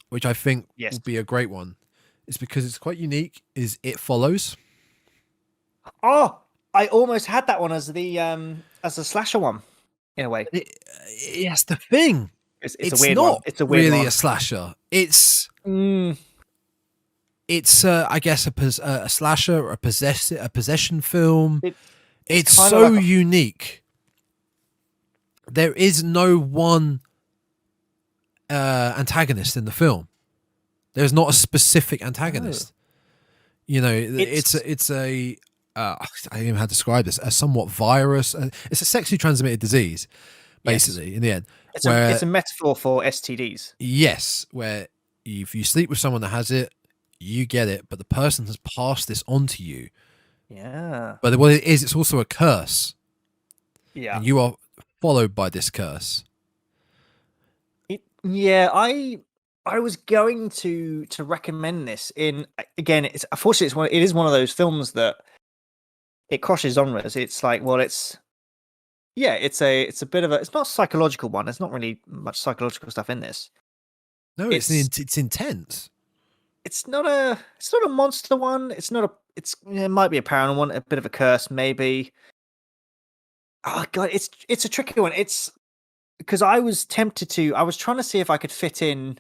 which I think will be a great one, is because it's quite unique, is It Follows. Oh, I almost had that one as a slasher one, in a way. Yes, the thing. It's a weird one. It's a weird really one. A slasher. It's I guess a slasher or a possession film. It's so like unique. There is no one antagonist in the film. There's not a specific antagonist. Oh. It's a I don't even know how to describe this. A somewhat virus. It's a sexually transmitted disease, basically. In the end, it's a metaphor for STDs. Yes, where if you sleep with someone that has it, you get it, but the person has passed this on to you. Yeah. But what it is, it's also a curse. Yeah. And you are followed by this curse. Yeah, I was going to recommend this. In again, it's unfortunately it is one of those films that it crosses genres. It's like, well, it's a bit of a, it's not a psychological one. There's not really much psychological stuff in this. No, it's intense. It's not a monster one. It might be a paranormal one, a bit of a curse maybe. Oh god, it's a tricky one. It's because I was trying to see if I could fit in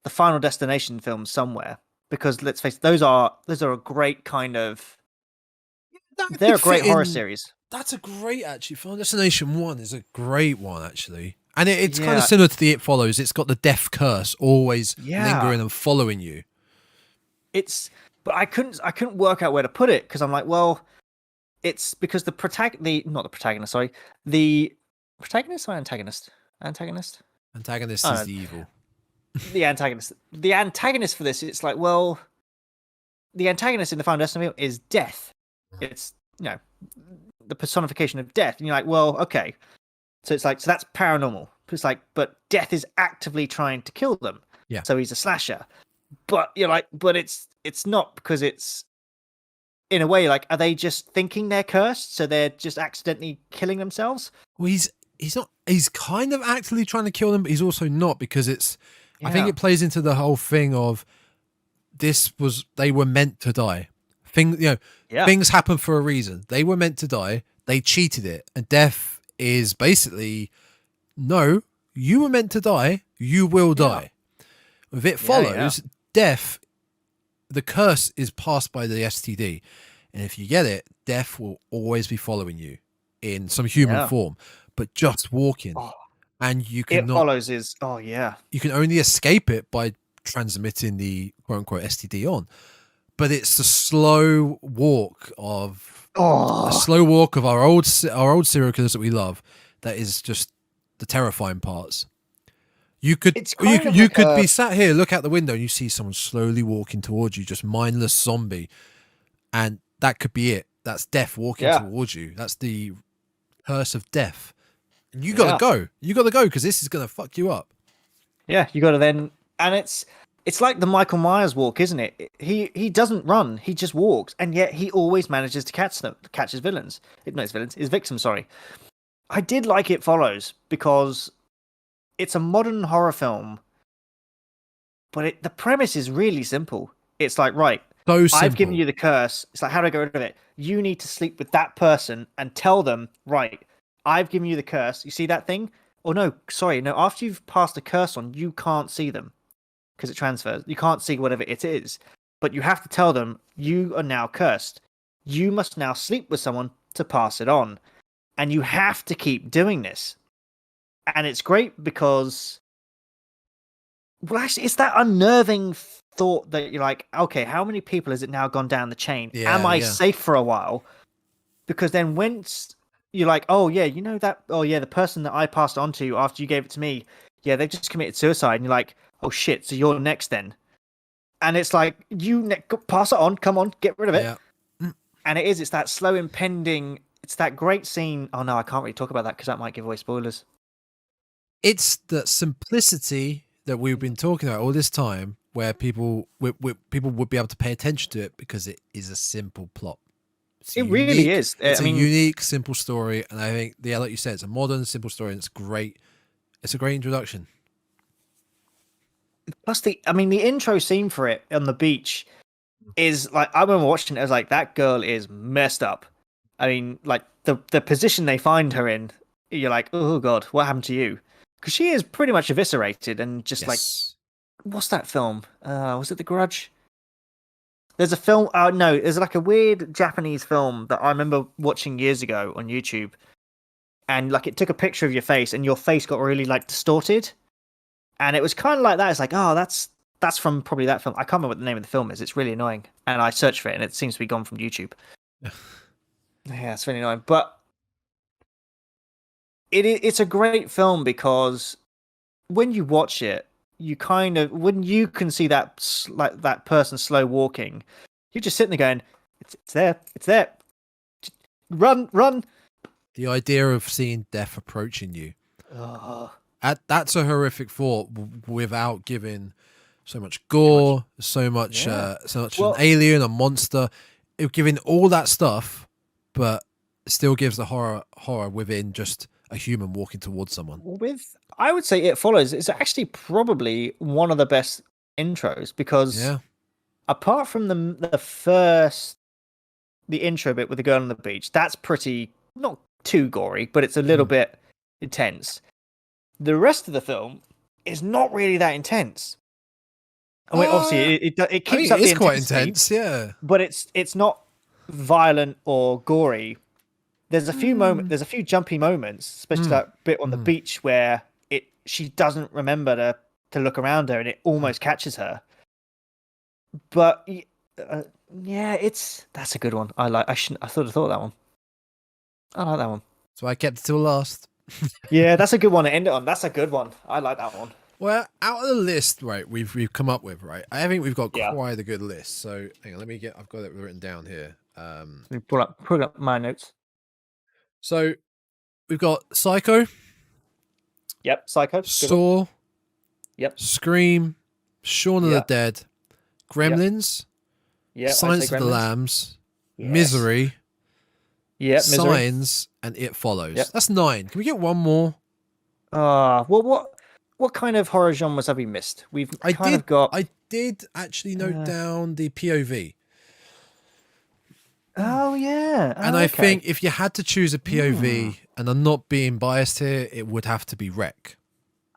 the Final Destination film somewhere, because let's face it, those are a great kind of, they're a great horror series. That's a great, actually. Final Destination 1 is a great one, actually. And it's kind of similar to the It Follows. It's got the death curse always lingering and following you. But I couldn't work out where to put it, because I'm like, well, it's because the protagonist or antagonist? Antagonist Is the evil. The antagonist for this, it's like, well, the antagonist in the Final Destination is death. It's, the personification of death. And you're like, well, okay. So it's like, so that's paranormal. It's like, but death is actively trying to kill them. Yeah. So he's a slasher. But you're like, but it's not, because it's, in a way, like, are they just thinking they're cursed, so they're just accidentally killing themselves? Well, he's not. He's kind of actively trying to kill them, but he's also not, because it's. Yeah. I think it plays into the whole thing of they were meant to die. Things happen for a reason. They were meant to die. They cheated it, and death is basically, no, you were meant to die. You will die. If it follows, death, the curse is passed by the STD, and if you get it, death will always be following you in some human form, but just walking. And you can you can only escape it by transmitting the quote unquote STD on. But it's the slow walk of our old serial killers that we love. That is just the terrifying parts. You could be sat here, look out the window, and you see someone slowly walking towards you, just mindless zombie, and that could be it. That's death walking towards you. That's the curse of death. And you gotta go. You gotta go, because this is gonna fuck you up. Yeah, you gotta then, and it's like the Michael Myers walk, isn't it? He doesn't run, he just walks, and yet he always manages to catch his victims. Sorry, I did like It Follows, because it's a modern horror film, but the premise is really simple. It's like, right, so simple. I've given you the curse. It's like, how do I get rid of it? You need to sleep with that person and tell them, right, I've given you the curse. You see that thing? Oh, no, sorry. No, after you've passed the curse on, you can't see them, because it transfers. You can't see whatever it is. But you have to tell them, you are now cursed. You must now sleep with someone to pass it on. And you have to keep doing this. And it's great because, well, actually, it's that unnerving thought that you're like, okay, how many people has it now gone down the chain? Am I safe for a while? Because then once you're like, oh yeah, the person that I passed on to after you gave it to me, they've just committed suicide, and you're like, oh shit, so you're next then. And it's like, pass it on, come on, get rid of it. Yeah. And it's that slow impending, it's that great scene. Oh no, I can't really talk about that because that might give away spoilers. It's the simplicity that we've been talking about all this time, where people would be able to pay attention to it, because it is a simple plot. It really is. It's a unique, simple story, and I think, like you said, it's a modern, simple story, and it's great. It's a great introduction. Plus, the intro scene for it on the beach is like, I remember watching it, I was like, that girl is messed up. I mean, like, the position they find her in, you're like, oh god, what happened to you? Because she is pretty much eviscerated, and just like, what's that film? Was it The Grudge? There's a film. No, there's like a weird Japanese film that I remember watching years ago on YouTube, and like, it took a picture of your face, and your face got really like distorted, and it was kind of like that. It's like, oh, that's from probably that film. I can't remember what the name of the film is. It's really annoying, and I searched for it, and it seems to be gone from YouTube. Yeah, it's really annoying, but it's a great film, because when you watch it, you kind of, when you can see that, like, that person slow walking, you're just sitting there going, it's there, run. The idea of seeing death approaching you. That's a horrific thought without giving so much gore, so much an alien, a monster, giving all that stuff, but still gives the horror within just a human walking towards someone. I would say It Follows is actually probably one of the best intros because apart from the intro bit with the girl on the beach, that's pretty not too gory, but it's a little bit intense. The rest of the film is not really that intense. I mean, obviously, it keeps up the intensity. It is quite intense, yeah. But it's not violent or gory. There's a few jumpy moments, especially that bit on the beach where she doesn't remember to look around her, and it almost catches her. But that's a good one. I thought of that one. I like that one. So I kept it till last. Yeah, that's a good one to end it on. That's a good one. I like that one. Well, out of the list, right, we've come up with, right, I think we've got quite a good list. So hang on, I've got it written down here. Let me pull up my notes. So we've got Psycho. Yep, Psycho. Saw. Yep. Scream. Shaun of the Dead. Gremlins. Yep. Silence of the Lambs. Yes. Misery. Yep. Signs and It Follows. Yep. That's 9. Can we get one more? Well, what kind of horror genres have we missed? I did actually note down the POV. Oh yeah. And I think if you had to choose a POV, and I'm not being biased here, it would have to be Wreck.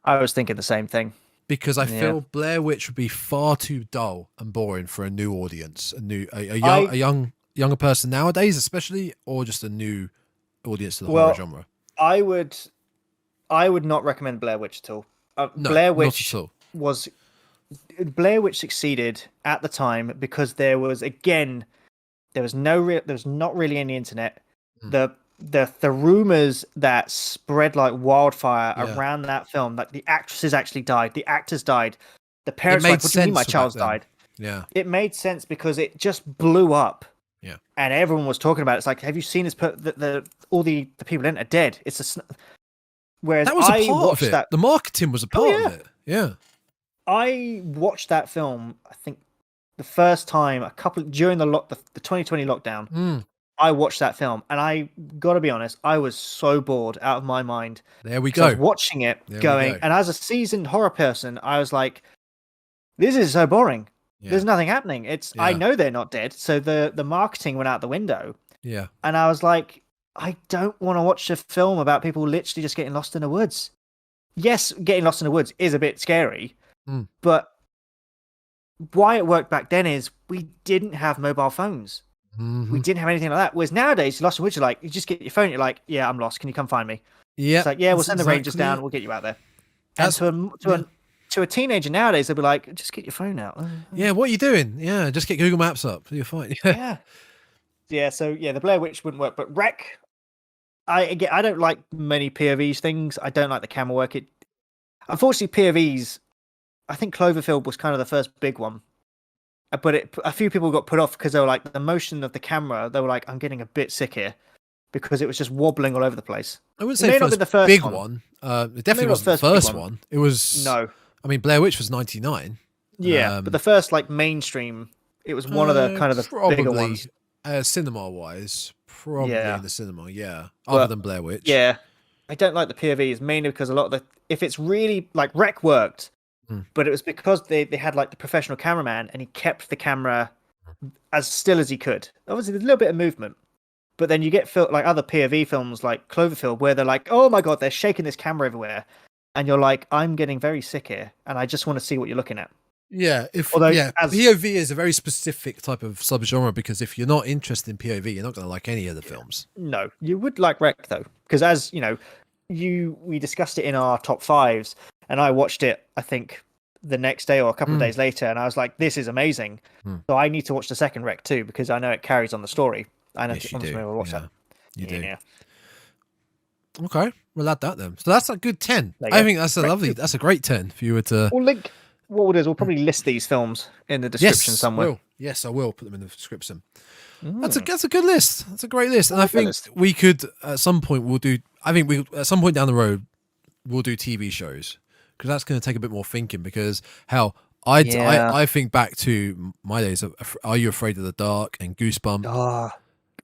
I was thinking the same thing. Because I feel Blair Witch would be far too dull and boring for a new audience, a younger person nowadays, especially, or just a new audience to the horror genre. I would not recommend Blair Witch at all. No, Blair Witch not at all. Blair Witch succeeded at the time because there was not really any internet. The rumors that spread like wildfire around that film, like the actresses actually died, the actors died, the parents like, what do you mean my child's died? Yeah, it made sense because it just blew up. Yeah, and everyone was talking about it. It's like, have you seen this? All the people in it are dead. Whereas that was a part of it. The marketing was a part of it. Yeah, I watched that film. I think the first time during the 2020 lockdown. I watched that film, and I got to be honest, I was so bored out of my mind. There we go. I was watching it, and as a seasoned horror person, I was like, "This is so boring. Yeah. There's nothing happening. I know they're not dead, so the marketing went out the window." Yeah, and I was like, I don't want to watch a film about people literally just getting lost in the woods. Yes, getting lost in the woods is a bit scary, but why it worked back then is we didn't have mobile phones. We didn't have anything like that. Whereas nowadays, you're lost in the woods, you're like, you just get your phone, you're like, yeah, I'm lost. Can you come find me? Yeah. It's like, yeah, we'll send the Rangers down, we'll get you out there. And to a teenager nowadays, they'll be like, just get your phone out. Yeah, what are you doing? Yeah, just get Google Maps up. You're fine. Yeah, so the Blair Witch wouldn't work. But Wreck, I don't like many POVs things. I don't like the camera work. Unfortunately, POVs, I think Cloverfield was kind of the first big one. But a few people got put off because they were like, the motion of the camera, they were like, I'm getting a bit sick here because it was just wobbling all over the place. I wouldn't say the first big one. It definitely wasn't the first one. It was... No. I mean, Blair Witch was 99. Yeah, but the first like mainstream, it was one of the kind of the bigger ones. Cinema-wise, probably in the cinema, other than Blair Witch. Yeah. I don't like the POVs mainly because a lot of if it's really like Wreck worked, but it was because they had like the professional cameraman and he kept the camera as still as he could. Obviously, there's a little bit of movement, but then you get like other POV films like Cloverfield where they're like, oh my god, they're shaking this camera everywhere, and you're like, I'm getting very sick here, and I just want to see what you're looking at. Yeah, POV is a very specific type of subgenre because if you're not interested in POV, you're not going to like any of the films. No, you would like Wreck though, because as you know, we discussed it in our top fives, and I watched it, I think, the next day or a couple of days later, and I was like, this is amazing. So I need to watch the second Wreck too, because I know it carries on the story. I know we'll watch that. You do. Yeah. Okay, we'll add that then. So that's a good 10. I think that's that's a great 10 if you were to... What we'll do is we'll probably list these films in the description somewhere. Yes, I will put them in the description. That's a good list. That's a great list. And I think we could, at some point, at some point down the road, we'll do TV shows, because that's going to take a bit more thinking. Because hell, I think back to my days of Are You Afraid of the Dark and Goosebumps.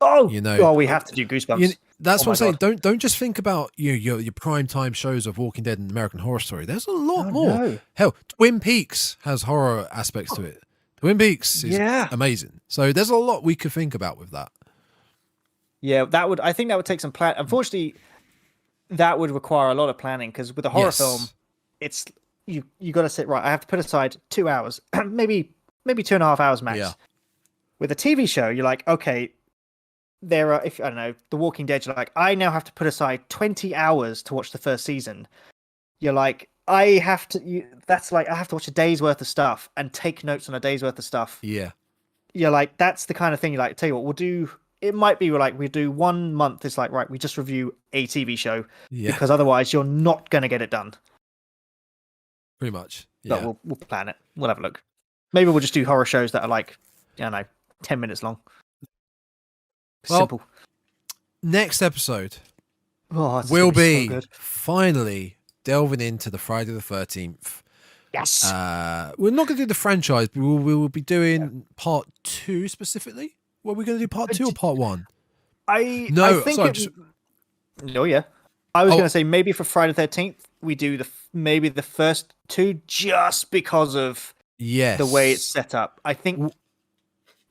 We have to do Goosebumps. That's what I'm saying. Don't just think about your prime time shows of Walking Dead and American Horror Story. There's a lot more. No. Hell, Twin Peaks has horror aspects to it. Twin Peaks is amazing. So there's a lot we could think about with that. Yeah, I think that would take some plan. Unfortunately, that would require a lot of planning, because with a horror film, it's you got to sit right. I have to put aside 2 hours, maybe 2.5 hours max. Yeah. With a TV show, you're like, okay, there are, if I don't know, The Walking Dead, you're like, I now have to put aside 20 hours to watch the first season. You're like, I have to watch a day's worth of stuff and take notes on a day's worth of stuff. Yeah. You're like, that's the kind of thing you're like, tell you what, it might be like, we do 1 month. It's like, right, we just review a TV show, because otherwise you're not going to get it done. Pretty much. Yeah. But we'll plan it. We'll have a look. Maybe we'll just do horror shows that are like, I don't know, 10 minutes long. Simple. Next episode will be finally delving into the Friday the 13th. Yes. We're not going to do the franchise, but we will be doing part 2 specifically. What are we going to do, part 2 or part 1? I think Oh, yeah. I was going to say maybe for Friday the 13th, we do maybe the first 2, just because of the way it's set up. I think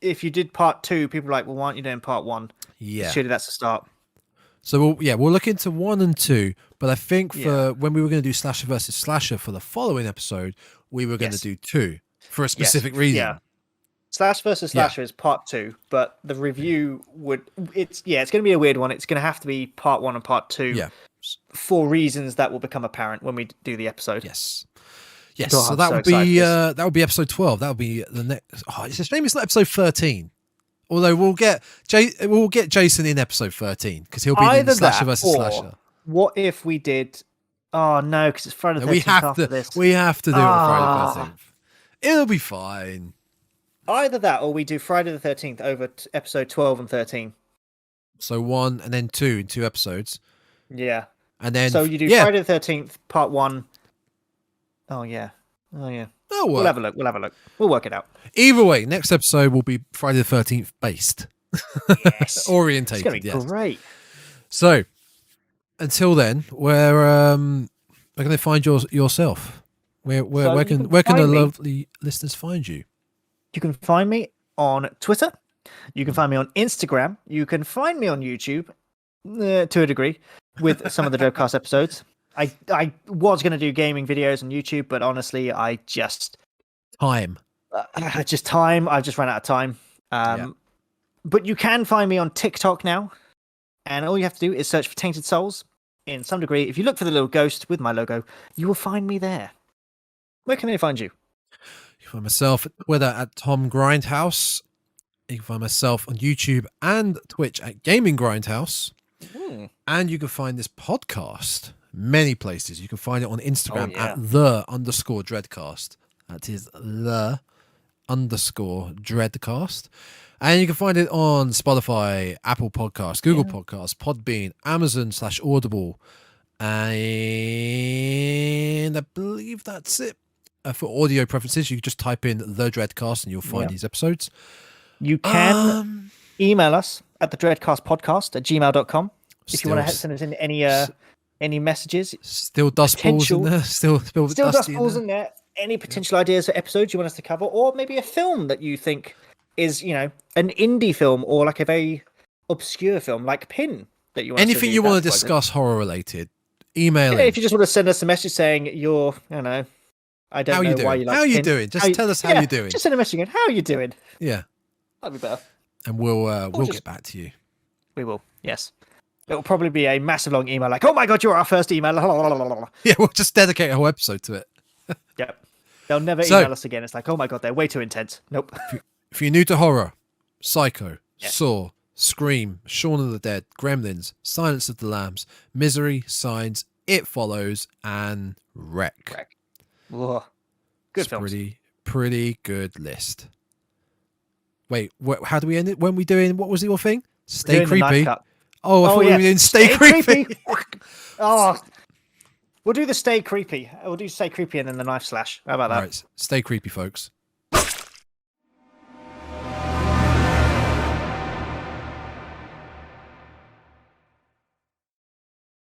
if you did part 2, people are like, well, why aren't you doing part 1? Yeah. Surely that's the start. So we'll look into 1 and 2, but I think for when we were going to do Slasher versus Slasher for the following episode, we were going to do 2 for a specific reason. Yeah. Slash versus Slasher is part 2, but the review it's going to be a weird one. It's going to have to be part 1 and part 2 for reasons that will become apparent when we do the episode. Yes. So that would be episode 12. That would be the next. Oh, it's a shame it's not episode 13. Although we'll get Jason in episode 13, because he'll be in the Slasher versus Slasher. What if we did? Oh no, because it's Friday the 13th after this. We have to do it on Friday the 13th. It'll be fine. Either that, or we do Friday the 13th over episode 12 and 13. So 1 and then 2 in 2 episodes. Yeah. And then so you do Friday the 13th, part 1. Oh yeah. We'll have a look. We'll work it out. Either way, next episode will be Friday the 13th based. Yes. Orientated. It's going to be great. So, until then, where can they find yourself? Where can the lovely listeners find you? You can find me on Twitter. You can find me on Instagram. You can find me on YouTube, to a degree, with some of the Dreadcast episodes. I was going to do gaming videos on YouTube, but honestly, I just... Time. I've just ran out of time. But you can find me on TikTok now. And all you have to do is search for Tainted Souls. In some degree, if you look for the little ghost with my logo, you will find me there. Where can they find you? You can find myself at Twitter at Tom Grindhouse. You can find myself on YouTube and Twitch at Gaming Grindhouse. And you can find this podcast many places. You can find it on Instagram at _Dreadcast. That is _Dreadcast. And you can find it on Spotify, Apple Podcasts, Google Podcasts, Podbean, Amazon/Audible. And I believe that's it. For audio preferences, you can just type in The Dreadcast and you'll find these episodes. You can email us at thedreadcastpodcast@gmail.com if you want to send us in any messages. Still dust balls in there. Still dust balls in there. Any potential ideas for episodes you want us to cover, or maybe a film that you think is, an indie film or like a very obscure film like Pin that you want. Anything you want to discuss horror related, email in. If you just want to send us a message saying you're, I don't know why you like Pin. How are you doing? Just tell us how you're doing. Just send a message in. How are you doing? Yeah. That'd be better. And we'll get back to you. We will, yes. It'll probably be a massive long email like, oh my God, you're our first email. Yeah, we'll just dedicate a whole episode to it. Yep. They'll never email us again. It's like, oh my God, they're way too intense. Nope. If you're new to horror, Psycho, Saw, Scream, Shaun of the Dead, Gremlins, Silence of the Lambs, Misery, Signs, It Follows, and Wreck. Whoa. Good films. Pretty good list. Wait, how do we end it? When we doing, what was your thing? Stay creepy. Oh, I thought we were doing Stay creepy. Oh, We'll do the stay creepy. We'll do stay creepy and then the knife slash. How about that? All right, stay creepy, folks.